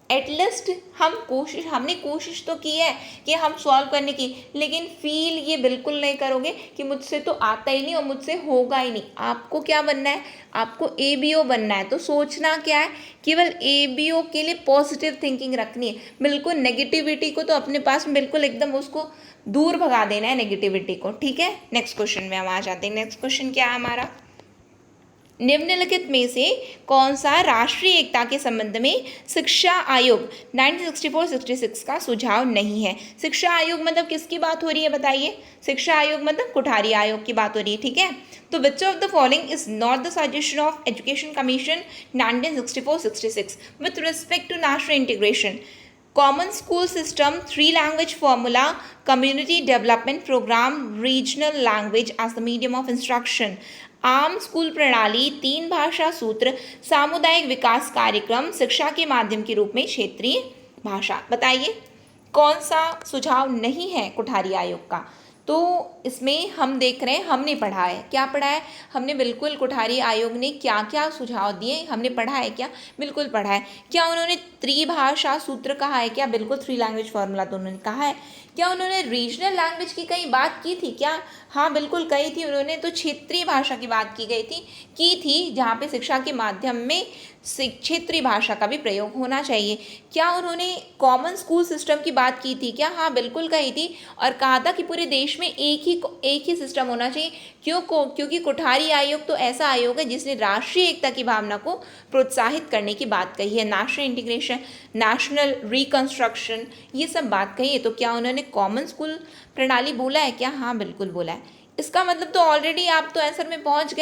एटलीस्ट हमने कोशिश तो की है कि हम सॉल्व करने की, लेकिन फील ये बिल्कुल नहीं करोगे कि मुझसे तो आता ही नहीं और मुझसे होगा ही नहीं। आपको क्या बनना है? आपको ABO बनना है। तो सोचना क्या है? केवल ABO के लिए पॉजिटिव थिंकिंग रखनी है, बिल्कुल नेगेटिविटी को तो अपने पास में बिल्कुल एकदम उसको दूर भगा देना है, नेगेटिविटी को, ठीक है। नेक्स्ट क्वेश्चन में हम आ जाते हैं। नेक्स्ट क्वेश्चन क्या है हमारा? निम्नलिखित में से कौन सा राष्ट्रीय एकता के संबंध में शिक्षा आयोग 1964-66 का सुझाव नहीं है? शिक्षा आयोग मतलब किसकी बात हो रही है बताइए? शिक्षा आयोग मतलब कोठारी आयोग की बात हो रही है, ठीक है। तो which of the following is not the suggestion of education commission 1964-66 with respect to national integration? Common school system, 3 language formula, community development programme, regional language as the medium of instruction, आम school प्रणाली, 3 भाषा सूत्र, सामुदायिक विकास कार्यक्रम, शिक्षा के माध्यम के रूप में क्षेत्रीय भाषा। बताइए कौन सा सुझाव नहीं है कोठारी आयोग का? तो इसमें हम देख रहे हैं, हमने पढ़ा है, क्या पढ़ा है हमने? बिल्कुल कोठारी आयोग ने क्या क्या सुझाव दिए हमने पढ़ा है क्या? बिल्कुल पढ़ा है। क्या उन्होंने त्रिभाषा सूत्र कहा है क्या? बिल्कुल 3 लैंग्वेज फॉर्मूला तो उन्होंने कहा है। क्या उन्होंने रीजनल लैंग्वेज की कहीं बात की थी क्या? हाँ बिल्कुल कही थी उन्होंने, तो क्षेत्रीय भाषा की बात की थी जहाँ पे शिक्षा के माध्यम में क्षेत्रीय भाषा का भी प्रयोग होना चाहिए। क्या उन्होंने कॉमन स्कूल सिस्टम की बात की थी क्या? हाँ बिल्कुल कही थी, और कहा था कि पूरे देश में एक ही सिस्टम होना चाहिए। क्योंकि कोठारी आयोग तो ऐसा आयोग है जिसने राष्ट्रीय एकता की भावना को प्रोत्साहित करने की बात कही है, नेशनल इंटीग्रेशन, नेशनल रिकंस्ट्रक्शन, ये सब बात कही है। तो क्या उन्होंने कॉमन स्कूल प्रणाली बोला है क्या? हाँ बिल्कुल बोला है। इसका मतलब तो ऑलरेडी आप तो आंसर में पहुंच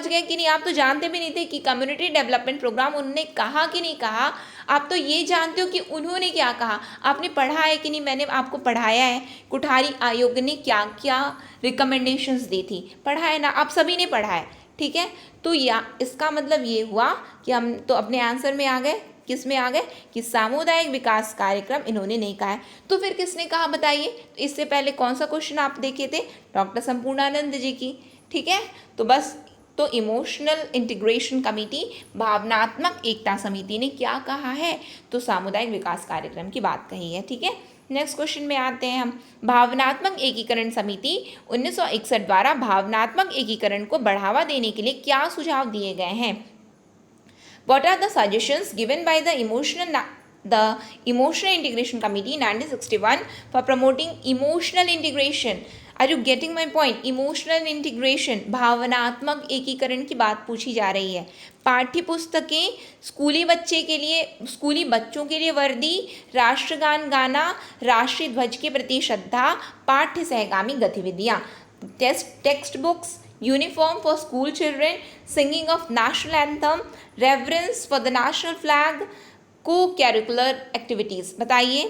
गए कि नहीं? आप तो जानते भी नहीं थे कि कम्युनिटी डेवलपमेंट प्रोग्राम उन्होंने कहा कि नहीं कहा। आप तो ये जानते हो कि उन्होंने क्या कहा। आपने पढ़ा है कि नहीं? मैंने आपको पढ़ाया है कोठारी आयोग ने क्या क्या रिकमेंडेशंस दी थी, पढ़ा है ना? आप सभी ने पढ़ा है, ठीक है। तो इसका मतलब ये हुआ कि हम तो अपने आंसर में आ गए। किस में आ गए? कि सामुदायिक विकास कार्यक्रम इन्होंने नहीं कहा है। तो फिर किसने कहा बताइए? तो इससे पहले कौन सा क्वेश्चन आप देखे थे? डॉक्टर संपूर्णानंद जी की, ठीक है। तो बस तो इमोशनल इंटीग्रेशन कमेटी, भावनात्मक एकता समिति ने क्या कहा है? तो सामुदायिक विकास कार्यक्रम की बात कही है, ठीक है। नेक्स्ट क्वेश्चन में आते हैं हम। भावनात्मक एकीकरण समिति 1961 द्वारा भावनात्मक एकीकरण को बढ़ावा देने के लिए क्या सुझाव दिए गए हैं? What are the suggestions given by the emotional the Emotional Integration Committee in 1961 for promoting emotional integration. Are you getting my point? Emotional integration, भावनात्मक एकीकरण की बात पूछी जा रही है। पाठ्य पुस्तकें, स्कूली बच्चों के लिए वर्दी, राष्ट्रगान गाना, राष्ट्रीय ध्वज के प्रति श्रद्धा, पाठ्य सहगामी गतिविधियाँ, text books, uniform for school children, singing of national anthem, reverence for the national flag, co-curricular activities. बताइए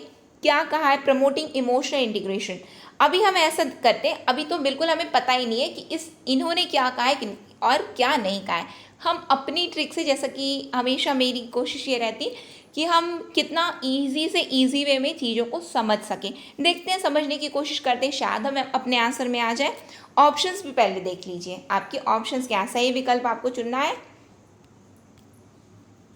क्या कहा है? Promoting emotional integration. अभी हम ऐसा करते हैं, अभी तो बिल्कुल हमें पता ही नहीं है कि इन्होंने क्या कहा है और क्या नहीं कहा है। हम अपनी ट्रिक से, जैसा कि हमेशा मेरी कोशिश ये रहती कि हम कितना ईजी से ईजी वे में चीज़ों को समझ सकें। देखते हैं, समझने की कोशिश करते हैं, शायद हम अपने आंसर में आ जाए। ऑप्शंस भी पहले देख लीजिए, आपके ऑप्शंस क्या, सही विकल्प आपको चुनना है।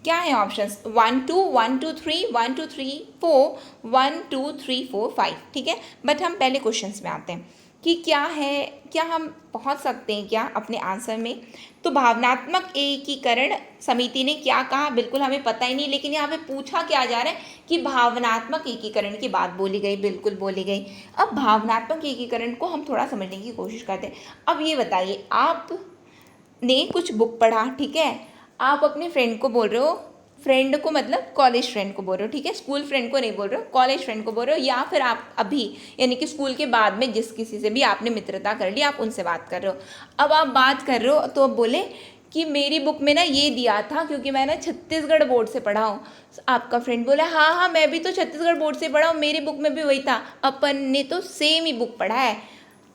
क्या है ऑप्शंस? 1 2 1 2 3 1 2 3 4 1 2 3 4 5, ठीक है। बट हम पहले क्वेश्चंस में आते हैं कि क्या है, क्या हम पहुंच सकते हैं क्या अपने आंसर में। तो भावनात्मक एकीकरण समिति ने क्या कहा, बिल्कुल हमें पता ही नहीं, लेकिन यहाँ पे पूछा क्या जा रहा है कि भावनात्मक एकीकरण की बात बोली गई, बिल्कुल बोली गई। अब भावनात्मक एकीकरण को हम थोड़ा समझने की कोशिश करते हैं। अब ये बताइए, आपने कुछ बुक पढ़ा, ठीक है, आप अपने फ्रेंड को बोल रहे हो, फ्रेंड को मतलब कॉलेज फ्रेंड को बोल रहे हो, ठीक है, स्कूल फ्रेंड को नहीं बोल रहे हो, कॉलेज फ्रेंड को बोल रहे हो, या फिर आप अभी यानी कि स्कूल के बाद में जिस किसी से भी आपने मित्रता कर ली, आप उनसे बात कर रहे हो। अब आप बात कर रहे हो तो अब बोले कि मेरी बुक में ना ये दिया था, क्योंकि मैं ना छत्तीसगढ़ बोर्ड से पढ़ा हूँ। आपका फ्रेंड बोला हाँ मैं भी तो छत्तीसगढ़ बोर्ड से पढ़ा हूँ, मेरी बुक में भी वही था। अपन ने तो सेम ही बुक पढ़ा है,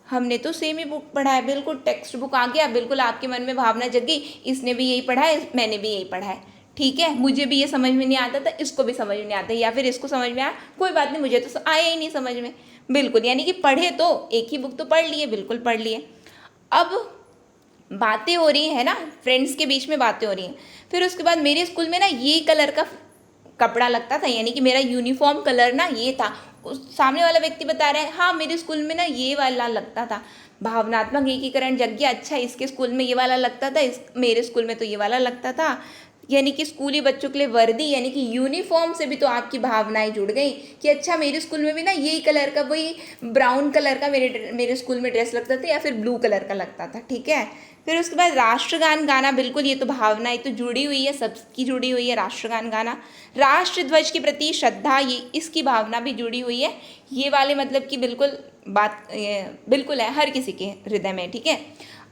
हमने तो सेम ही बुक पढ़ा है, बिल्कुल टेक्स्ट बुक आ गया, बिल्कुल आपके मन में भावना जग गई, इसने भी यही पढ़ा है, मैंने भी यही पढ़ा है, ठीक है, मुझे भी ये समझ में नहीं आता था, इसको भी समझ में नहीं आता, या फिर इसको समझ में आया, कोई बात नहीं, मुझे तो आया ही नहीं समझ में, बिल्कुल, यानी कि पढ़े तो एक ही बुक तो पढ़ लिए, बिल्कुल पढ़ लिए। अब बातें हो रही है ना, फ्रेंड्स के बीच में बातें हो रही हैं। फिर उसके बाद मेरे स्कूल में ना ये कलर का कपड़ा लगता था, यानी कि मेरा यूनिफॉर्म कलर ना ये था। उस सामने वाला व्यक्ति बता रहा है हाँ मेरे स्कूल में ना ये वाला लगता था। भावनात्मक एकीकरण जग गया, अच्छा इसके स्कूल में ये वाला लगता था, मेरे स्कूल में तो ये वाला लगता था। यानी कि स्कूली बच्चों के लिए वर्दी यानी कि यूनिफॉर्म से भी तो आपकी भावनाएं जुड़ गई कि अच्छा मेरे स्कूल में भी ना यही कलर का, वही ब्राउन कलर का मेरे स्कूल में ड्रेस लगता था, या फिर ब्लू कलर का लगता था, ठीक है। फिर उसके बाद राष्ट्रगान गाना, बिल्कुल ये तो भावनाएं तो जुड़ी हुई है, सबकी जुड़ी हुई है राष्ट्रगान गाना। राष्ट्र ध्वज के प्रति श्रद्धा, ये इसकी भावना भी जुड़ी हुई है, ये वाले मतलब कि बिल्कुल बात बिल्कुल है हर किसी के हृदय में, ठीक है।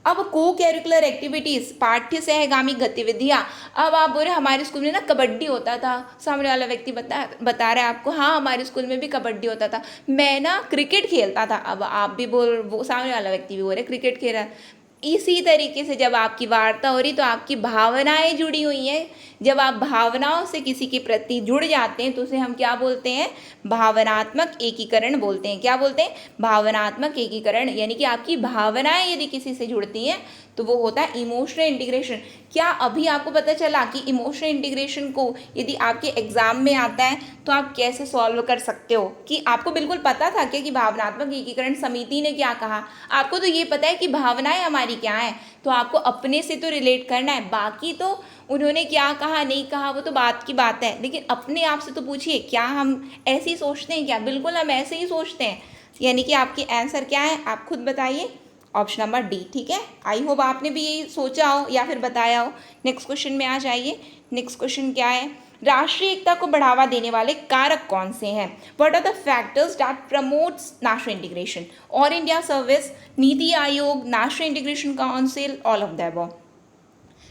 अब को कैरिकुलर एक्टिविटीज़, पाठ्य सहगामी गतिविधियाँ। अब आप बोल रहे हमारे स्कूल में ना कबड्डी होता था, सामने वाला व्यक्ति बता रहा है आपको हाँ हमारे स्कूल में भी कबड्डी होता था, मैं ना क्रिकेट खेलता था। अब आप भी वो सामने वाला व्यक्ति भी बोल रहे क्रिकेट खेल रहा है। इसी तरीके से जब आपकी वार्ता हो रही तो आपकी भावनाएं जुड़ी हुई हैं। जब आप भावनाओं से किसी के प्रति जुड़ जाते हैं तो उसे हम क्या बोलते हैं, भावनात्मक एकीकरण बोलते हैं। क्या बोलते हैं, भावनात्मक एकीकरण, यानी कि आपकी भावनाएं यदि किसी से जुड़ती हैं तो वो होता है इमोशनल इंटीग्रेशन। क्या अभी आपको पता चला कि इमोशनल इंटीग्रेशन को यदि आपके एग्जाम में आता है तो आप कैसे सॉल्व कर सकते हो? कि आपको बिल्कुल पता था क्या कि भावनात्मक एकीकरण समिति ने क्या कहा? आपको तो ये पता है कि भावनाएं हमारी क्या है, तो आपको अपने से तो रिलेट करना है, बाकी तो उन्होंने क्या कहा नहीं कहा वो तो बात की बात है, लेकिन अपने आप से तो पूछिए क्या हम ऐसे ही सोचते हैं क्या? बिल्कुल हम ऐसे ही सोचते हैं। यानी कि आपकी आंसर क्या है आप खुद बताइए, ऑप्शन नंबर डी, ठीक है। आई होप आपने भी यही सोचा हो या फिर बताया हो। नेक्स्ट क्वेश्चन में आ जाइए। नेक्स्ट क्वेश्चन क्या है, राष्ट्रीय एकता को बढ़ावा देने वाले कारक कौन से हैं? What are the factors that promotes national integration? All India service, NITI Aayog, national integration council, all of the above.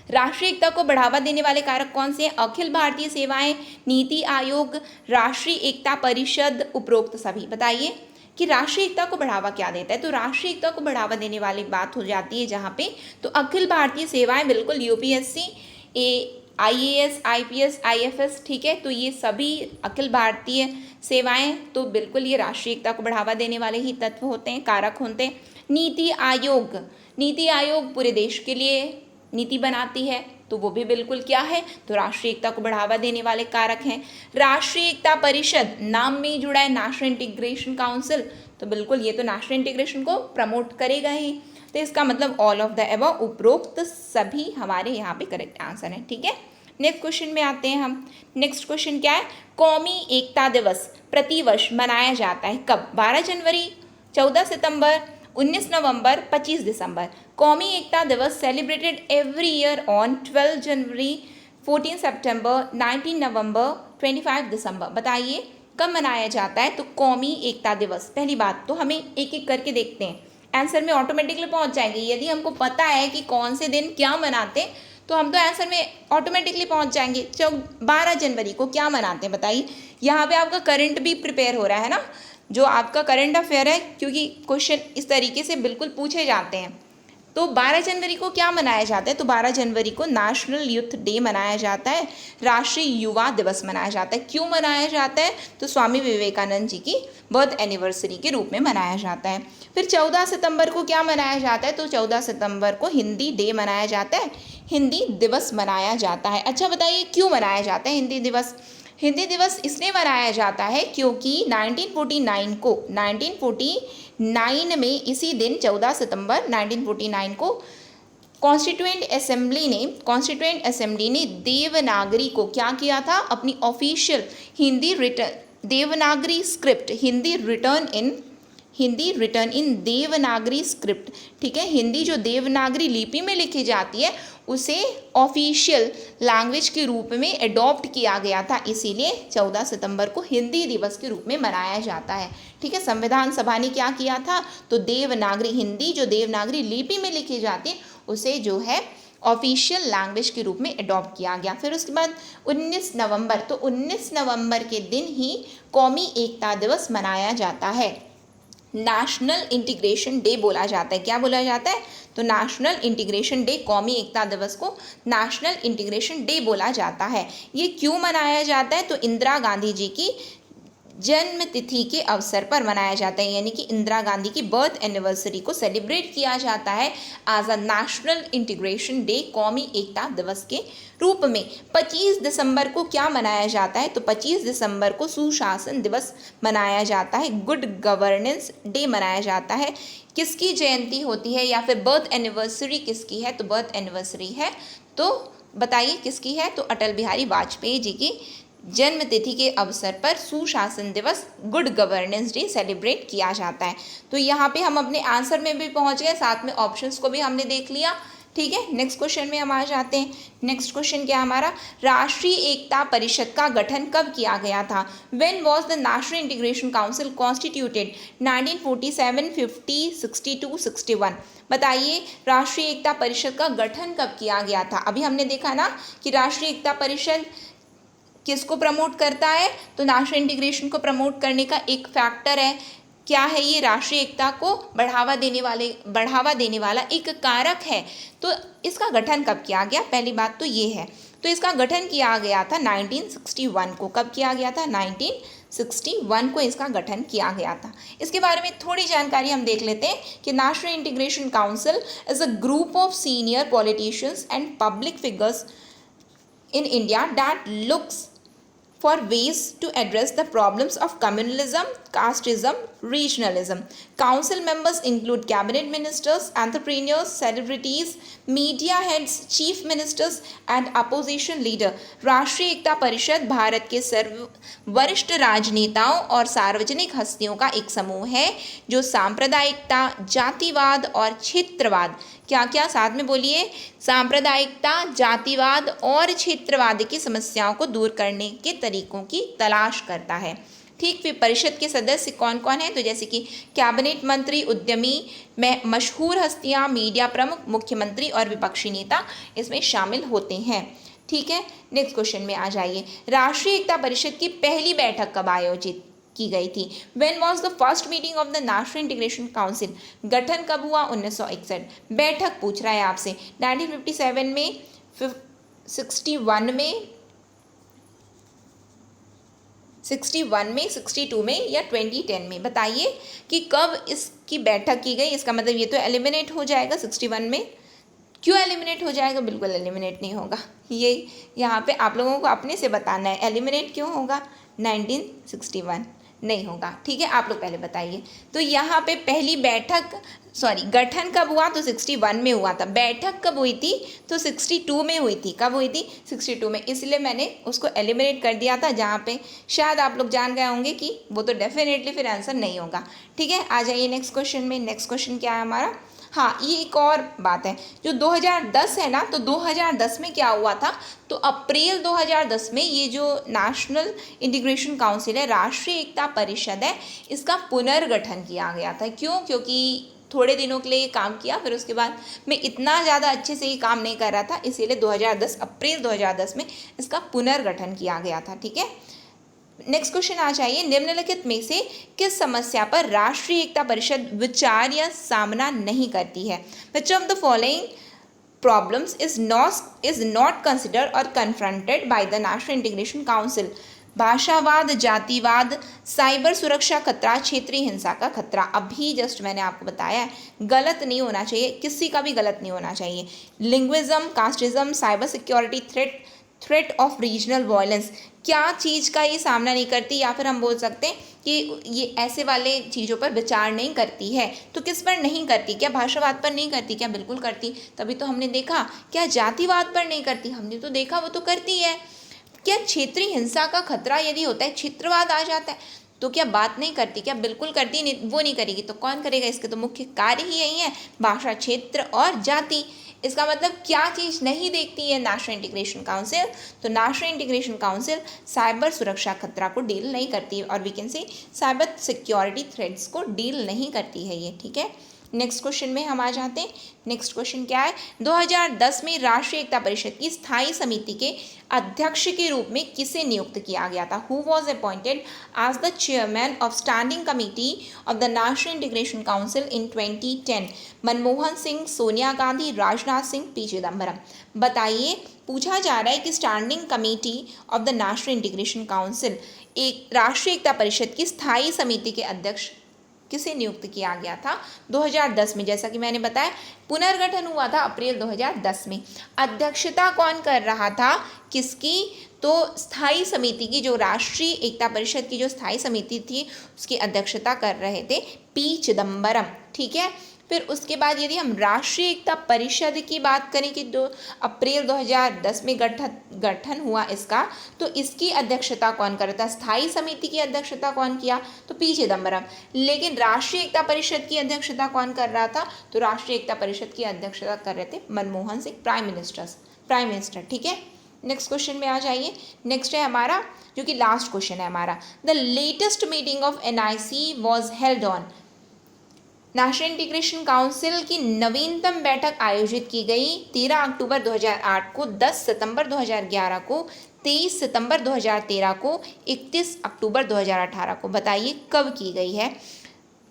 राष्ट्रीय एकता को बढ़ावा देने वाले कारक कौन से हैं? अखिल भारतीय सेवाएं, नीति आयोग, राष्ट्रीय एकता परिषद, उपरोक्त सभी। बताइए कि राष्ट्रीय एकता को बढ़ावा क्या देता है? तो राष्ट्रीय एकता को बढ़ावा देने वाली बात हो जाती है जहाँ पे, तो अखिल भारतीय सेवाएं, बिल्कुल यूपीएससी, आईएएस, आईपीएस, आईएफएस, ठीक है। तो ये सभी अखिल भारतीय सेवाएं तो बिल्कुल ये राष्ट्रीय एकता को बढ़ावा देने वाले ही तत्व होते हैं, कारक होते हैं। नीति आयोग, नीति आयोग पूरे देश के लिए नीति बनाती है तो वो भी बिल्कुल क्या है, तो राष्ट्रीय एकता को बढ़ावा देने वाले कारक हैं। राष्ट्रीय एकता परिषद, नाम में ही जुड़ा है नेशनल इंटीग्रेशन काउंसिल, तो बिल्कुल ये तो नेशनल इंटीग्रेशन को प्रमोट करेगा ही। तो इसका मतलब ऑल ऑफ द अबव, उपरोक्त सभी हमारे यहाँ पे करेक्ट आंसर है, ठीक है। नेक्स्ट क्वेश्चन में आते हैं हम। नेक्स्ट क्वेश्चन क्या है? कौमी एकता दिवस प्रतिवर्ष मनाया जाता है कब? 12 जनवरी, 14 सितंबर, 19 नवंबर, 25 दिसंबर। कौमी एकता दिवस सेलिब्रेटेड एवरी ईयर ऑन 12 जनवरी, 14 सितंबर, 19 नवंबर, 25 दिसंबर। बताइए कब मनाया जाता है? तो कौमी एकता दिवस, पहली बात तो हमें एक एक करके देखते हैं, आंसर में ऑटोमेटिकली पहुंच जाएंगे। यदि हमको पता है कि कौन से दिन क्या मनाते हैं तो हम तो आंसर में ऑटोमेटिकली पहुंच जाएंगे। 12 जनवरी को क्या मनाते हैं बताइए। यहाँ पे आपका करंट भी प्रिपेयर हो रहा है ना, जो आपका करंट अफेयर है, क्योंकि क्वेश्चन इस तरीके से बिल्कुल पूछे जाते हैं। तो 12 जनवरी को क्या मनाया जाता है? तो 12 जनवरी को नेशनल यूथ डे मनाया जाता है, राष्ट्रीय युवा दिवस मनाया जाता है। क्यों मनाया जाता है? तो स्वामी विवेकानंद जी की बर्थ एनिवर्सरी के रूप में मनाया जाता है। फिर 14 सितंबर को क्या मनाया जाता है? तो 14 सितंबर को हिंदी डे मनाया जाता है, हिंदी दिवस मनाया जाता है। अच्छा बताइए क्यों मनाया जाता है हिंदी दिवस? हिंदी दिवस इसलिए मनाया जाता है क्योंकि 1949 में इसी दिन 14 सितंबर 1949 को कॉन्स्टिट्यूएंट असेंबली ने देवनागरी को क्या किया था? अपनी official Hindi written Devanagari script, Hindi written in Devanagari script, ठीक है, हिंदी जो देवनागरी लिपि में लिखी जाती है उसे ऑफिशियल लैंग्वेज के रूप में अडॉप्ट किया गया था, इसीलिए 14 सितंबर को हिंदी दिवस के रूप में मनाया जाता है। ठीक है, संविधान सभा ने क्या किया था? तो देवनागरी, हिंदी जो देवनागरी लिपि में लिखी जाती है उसे जो है ऑफिशियल लैंग्वेज के रूप में अडॉप्ट किया गया। फिर उसके बाद 19 नवंबर, तो 19 नवंबर के दिन ही कौमी एकता दिवस मनाया जाता है। नेशनल इंटीग्रेशन डे बोला जाता है। क्या बोला जाता है? तो national integration day, Qaumi Ekta दिवस को नेशनल इंटीग्रेशन डे बोला जाता है। ये क्यों मनाया जाता है? तो इंदिरा गांधी जी की जन्म तिथि के अवसर पर मनाया जाता है, यानी कि इंदिरा गांधी की बर्थ एनिवर्सरी को सेलिब्रेट किया जाता है as a national integration day, Qaumi Ekta दिवस के रूप में। 25 दिसंबर को क्या मनाया जाता है? तो 25 दिसंबर को सुशासन दिवस मनाया जाता है, गुड गवर्नेंस डे मनाया जाता है। किसकी जयंती होती है या फिर बर्थ एनिवर्सरी किसकी है? तो बर्थ एनिवर्सरी है, तो बताइए किसकी है? तो अटल बिहारी वाजपेयी जी की जन्म तिथि के अवसर पर सुशासन दिवस, गुड गवर्नेंस डे सेलिब्रेट किया जाता है। तो यहाँ पे हम अपने आंसर में भी पहुँच गए, साथ में ऑप्शंस को भी हमने देख लिया। ठीक है, नेक्स्ट क्वेश्चन में हम आ जाते हैं। नेक्स्ट क्वेश्चन क्या हमारा? राष्ट्रीय एकता परिषद का गठन कब किया गया था? When was the national integration council constituted? 1947, 50, 62, 61। बताइए राष्ट्रीय एकता परिषद का गठन कब किया गया था? अभी हमने देखा ना कि राष्ट्रीय एकता परिषद किसको प्रमोट करता है? तो नेशनल इंटीग्रेशन को प्रमोट करने का एक फैक्टर है। क्या है ये? राष्ट्रीय एकता को बढ़ावा देने वाला एक कारक है। तो इसका गठन कब किया गया? पहली बात तो ये है। तो इसका गठन किया गया था 1961 को। कब किया गया था? 1961 को इसका गठन किया गया था। इसके बारे में थोड़ी जानकारी हम देख लेते हैं कि national integration council is a group of senior politicians and public figures in India that looks for ways to address the problems of communalism, casteism, regionalism. Council members include cabinet ministers, entrepreneurs, celebrities, media heads, chief ministers and opposition leader. राष्ट्रीय एकता परिषद भारत के वरिष्ठ राजनेताओं और सार्वजनिक हस्तियों का एक समूह है जो सांप्रदायिकता, जातिवाद और क्षेत्रवाद, क्या क्या साथ में बोलिए, सांप्रदायिकता, जातिवाद और क्षेत्रवाद की समस्याओं को दूर करने के तरीकों की तलाश करता है। ठीक, फिर परिषद के सदस्य कौन कौन हैं? तो जैसे कि कैबिनेट मंत्री, उद्यमी, में मशहूर हस्तियां, मीडिया प्रमुख, मुख्यमंत्री और विपक्षी नेता इसमें शामिल होते हैं। ठीक है, नेक्स्ट क्वेश्चन में आ जाइए। राष्ट्रीय एकता परिषद की पहली बैठक कब आयोजित की गई थी? When was the first meeting of the National Integration Council? गठन कब हुआ? 1961। बैठक पूछ रहा है आपसे 1957 में, 61 में, 62 में या 2010 में? बताइए कि कब इसकी बैठक की गई। इसका मतलब ये तो एलिमिनेट हो जाएगा 61 में। क्यों एलिमिनेट हो जाएगा? बिल्कुल एलिमिनेट नहीं होगा, ये यहाँ पे आप लोगों को अपने से बताना है एलिमिनेट क्यों होगा। 1961। नहीं होगा। ठीक है, आप लोग पहले बताइए। तो यहाँ पे पहली गठन कब हुआ? तो 61 में हुआ था। बैठक कब हुई थी? तो 62 में हुई थी। कब हुई थी? 62 में। इसलिए मैंने उसको एलिमिनेट कर दिया था, जहाँ पे शायद आप लोग जान गए होंगे कि वो तो डेफिनेटली फिर आंसर नहीं होगा। ठीक है, आ जाइए नेक्स्ट क्वेश्चन में। नेक्स्ट क्वेश्चन क्या है हमारा? हाँ, ये एक और बात है, जो 2010 है ना, तो 2010 में क्या हुआ था? तो अप्रैल 2010 में ये जो नेशनल इंटीग्रेशन काउंसिल है, राष्ट्रीय एकता परिषद है, इसका पुनर्गठन किया गया था। क्यों? क्योंकि थोड़े दिनों के लिए ये काम किया, फिर उसके बाद में इतना ज़्यादा अच्छे से ये काम नहीं कर रहा था, इसीलिए अप्रैल 2010 में इसका पुनर्गठन किया गया था। ठीक है, नेक्स्ट क्वेश्चन आ जाइए। निम्नलिखित में से किस समस्या पर राष्ट्रीय एकता परिषद विचार या सामना नहीं करती है? विच of the following problems is not considered or confronted by the National Integration Council? भाषावाद, जातिवाद, साइबर सुरक्षा खतरा, क्षेत्रीय हिंसा का खतरा। अभी जस्ट मैंने आपको बताया, गलत नहीं होना चाहिए, किसी का भी गलत नहीं होना चाहिए। Linguism, casteism, cyber security threat of regional violence, क्या चीज़ का ये सामना नहीं करती, या फिर हम बोल सकते हैं कि ये ऐसे वाले चीज़ों पर विचार नहीं करती है। तो किस पर नहीं करती? क्या भाषावाद पर नहीं करती? क्या बिल्कुल करती, तभी तो हमने देखा। क्या जातिवाद पर नहीं करती? हमने तो देखा वो तो करती है। क्या क्षेत्रीय हिंसा का खतरा यदि होता है, क्षेत्रवाद आ जाता है, तो क्या बात नहीं करती? क्या बिल्कुल करती नहीं? वो नहीं करेगी तो कौन करेगा? इसके तो मुख्य कार्य ही यही है, भाषा, क्षेत्र और जाति। इसका मतलब क्या चीज़ नहीं देखती है नेशनल इंटीग्रेशन काउंसिल? तो नेशनल इंटीग्रेशन काउंसिल साइबर सुरक्षा खतरा को डील नहीं करती है, और we can say cyber security threats को डील नहीं करती है ये। ठीक है, नेक्स्ट क्वेश्चन में हम आ जाते हैं। नेक्स्ट क्वेश्चन क्या है? 2010 में राष्ट्रीय एकता परिषद की स्थायी समिति के अध्यक्ष के रूप में किसे नियुक्त किया गया था? Who was appointed as the chairman of standing committee of the national integration council in 2010? Manmohan Singh, Sonia Gandhi, Rajnath Singh, P Chidambaram. बताइए, पूछा जा रहा है कि standing committee of the national integration council, एक राष्ट्रीय एकता परिषद की स्थायी समिति के अध्यक्ष किसे नियुक्त किया गया था 2010 में? जैसा कि मैंने बताया, पुनर्गठन हुआ था अप्रैल 2010 में। अध्यक्षता कौन कर रहा था? किसकी? तो स्थायी समिति की, जो राष्ट्रीय एकता परिषद की जो स्थायी समिति थी, उसकी अध्यक्षता कर रहे थे पी चिदम्बरम। ठीक है, फिर उसके बाद यदि हम राष्ट्रीय एकता परिषद की बात करें कि अप्रैल 2010 में गठन हुआ इसका, तो इसकी अध्यक्षता कौन कर रहा था? स्थायी समिति की अध्यक्षता कौन किया? तो पी चिदम्बरम। लेकिन राष्ट्रीय एकता परिषद की अध्यक्षता कौन कर रहा था? तो राष्ट्रीय एकता परिषद की अध्यक्षता कर रहे थे मनमोहन सिंह, प्राइम मिनिस्टर। ठीक है, नेक्स्ट क्वेश्चन में आ जाइए। नेक्स्ट है हमारा, जो कि लास्ट क्वेश्चन है हमारा, the latest meeting of NIC was held on? National integration council की नवीनतम बैठक आयोजित की गई 13 अक्टूबर 2008 को, 10 सितंबर 2011 को, 23 सितंबर 2013 को, 31 अक्टूबर 2018 को। बताइए कब की गई है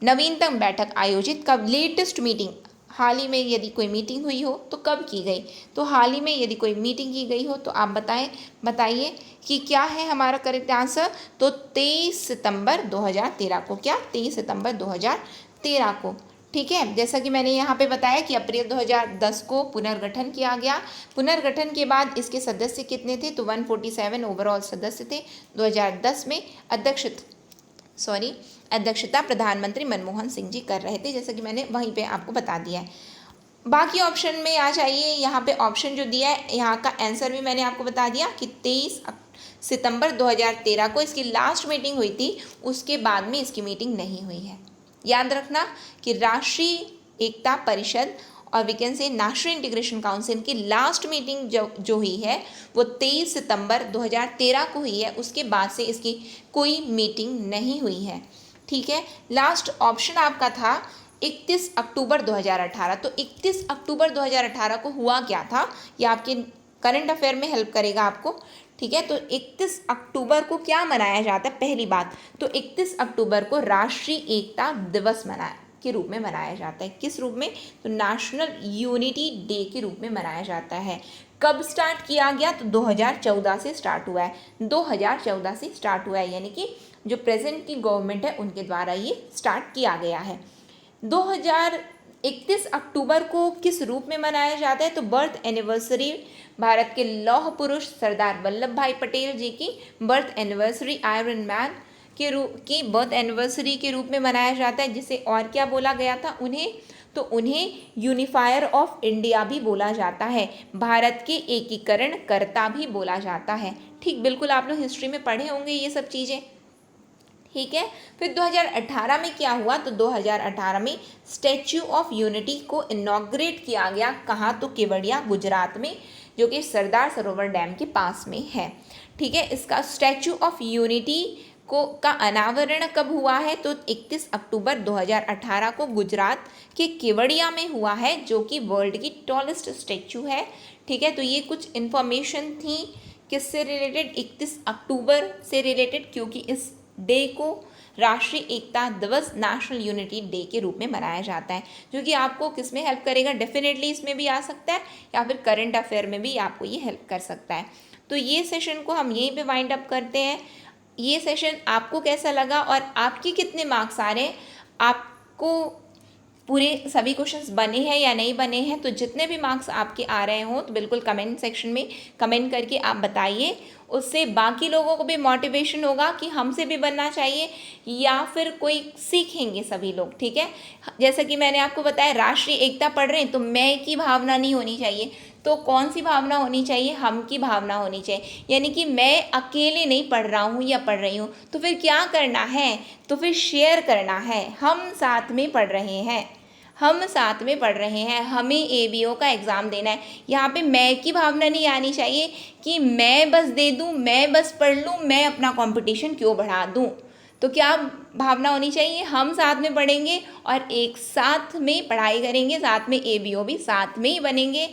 नवीनतम बैठक आयोजित? कब? लेटेस्ट मीटिंग, हाल ही में यदि कोई मीटिंग हुई हो तो कब की गई? तो हाल ही में यदि कोई मीटिंग की गई हो तो आप बताइए कि क्या है हमारा करेक्ट आंसर? तो 23 सितंबर 2013 को। क्या? 23 सितंबर 2013 को। ठीक है, जैसा कि मैंने यहाँ पे बताया कि अप्रैल 2010 को पुनर्गठन किया गया। पुनर्गठन के बाद इसके सदस्य कितने थे? तो 147 ओवरऑल सदस्य थे। 2010 में अध्यक्षता प्रधानमंत्री मनमोहन सिंह जी कर रहे थे, जैसा कि मैंने वहीं पे आपको बता दिया है। बाकी ऑप्शन में आ जाइए। यहाँ पे ऑप्शन जो दिया है, यहाँ का आंसर भी मैंने आपको बता दिया कि 23 सितंबर 2013 को इसकी लास्ट मीटिंग हुई थी, उसके बाद में इसकी मीटिंग नहीं हुई है। याद रखना कि राष्ट्रीय एकता परिषद और we can say national integration council की लास्ट मीटिंग जो हुई है वो 23 सितंबर 2013 को हुई है, उसके बाद से इसकी कोई मीटिंग नहीं हुई है। ठीक है, लास्ट ऑप्शन आपका था 31 अक्टूबर 2018। तो 31 अक्टूबर 2018 को हुआ क्या था, ये आपके करंट अफेयर में हेल्प करेगा आपको। ठीक है, तो 31 अक्टूबर को क्या मनाया जाता है? पहली बात तो 31 अक्टूबर को राष्ट्रीय एकता दिवस के रूप में मनाया जाता है। किस रूप में? तो नेशनल यूनिटी डे के रूप में मनाया जाता है। कब स्टार्ट किया गया? तो 2014 से स्टार्ट हुआ है। 2014 से स्टार्ट हुआ है, यानी कि जो प्रेजेंट की गवर्नमेंट है उनके द्वारा ये स्टार्ट किया गया है। 2031 अक्टूबर को किस रूप में मनाया जाता है? तो बर्थ एनिवर्सरी, भारत के लौह पुरुष सरदार वल्लभ भाई पटेल जी की बर्थ एनिवर्सरी, आयरन मैन की बर्थ एनिवर्सरी के रूप में मनाया जाता है, जिसे और क्या बोला गया था उन्हें, तो उन्हें यूनिफायर ऑफ इंडिया भी बोला जाता है, भारत के एकीकरण कर्ता भी बोला जाता है। ठीक, बिल्कुल आप लोग हिस्ट्री में पढ़े होंगे ये सब चीज़ें। ठीक है, फिर 2018 में क्या हुआ, तो 2018 में स्टैच्यू ऑफ यूनिटी को इनॉग्रेट किया गया। कहाँ, तो केवड़िया गुजरात में, जो कि सरदार सरोवर डैम के पास में है। ठीक है, इसका स्टैच्यू ऑफ यूनिटी का अनावरण कब हुआ है, तो 31 अक्टूबर 2018 को गुजरात के केवड़िया में हुआ है, जो कि वर्ल्ड की टॉलेस्ट स्टैच्यू है। ठीक है, तो ये कुछ इन्फॉर्मेशन थी किससे रिलेटेड, 31 अक्टूबर से रिलेटेड, क्योंकि इस डे को राष्ट्रीय एकता दिवस, नेशनल यूनिटी डे के रूप में मनाया जाता है, जो कि आपको किस में हेल्प करेगा, डेफिनेटली इसमें भी आ सकता है या फिर करंट अफेयर में भी आपको ये हेल्प कर सकता है। तो ये सेशन को हम यहीं पे वाइंड अप करते हैं। ये सेशन आपको कैसा लगा और आपके कितने मार्क्स आ रहे हैं, आपको पूरे सभी क्वेश्चंस बने हैं या नहीं बने हैं, तो जितने भी मार्क्स आपके आ रहे हों तो बिल्कुल कमेंट सेक्शन में कमेंट करके आप बताइए। उससे बाकी लोगों को भी मोटिवेशन होगा कि हमसे भी बनना चाहिए, या फिर कोई सीखेंगे सभी लोग। ठीक है, जैसा कि मैंने आपको बताया राष्ट्रीय एकता पढ़ रहे हैं तो मैं की भावना नहीं होनी चाहिए, तो कौन सी भावना होनी चाहिए, हम की भावना होनी चाहिए, यानी कि मैं अकेले नहीं पढ़ रहा हूँ या पढ़ रही हूँ, तो फिर क्या करना है, तो फिर शेयर करना है, हम साथ में पढ़ रहे हैं, हम साथ में पढ़ रहे हैं, हमें एबीओ का एग्ज़ाम देना है। यहाँ पे मैं की भावना नहीं आनी चाहिए कि मैं बस दे दूँ, मैं बस पढ़ लूँ, मैं अपना कंपटीशन क्यों बढ़ा दूँ। तो क्या भावना होनी चाहिए, हम साथ में पढ़ेंगे और एक साथ में पढ़ाई करेंगे, साथ में एबीओ भी साथ में ही बनेंगे।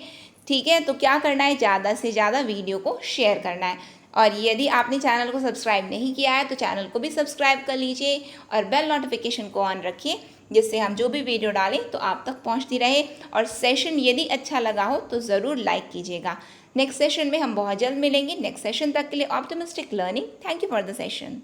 ठीक है, तो क्या करना है, ज़्यादा से ज़्यादा वीडियो को शेयर करना है, और यदि आपने चैनल को सब्सक्राइब नहीं किया है तो चैनल को भी सब्सक्राइब कर लीजिए और बेल नोटिफिकेशन को ऑन रखिए, जिससे हम जो भी वीडियो डालें तो आप तक पहुंचती रहे। और सेशन यदि अच्छा लगा हो तो ज़रूर लाइक कीजिएगा। नेक्स्ट सेशन में हम बहुत जल्द मिलेंगे। नेक्स्ट सेशन तक के लिए optimistic learning. Thank you for the session.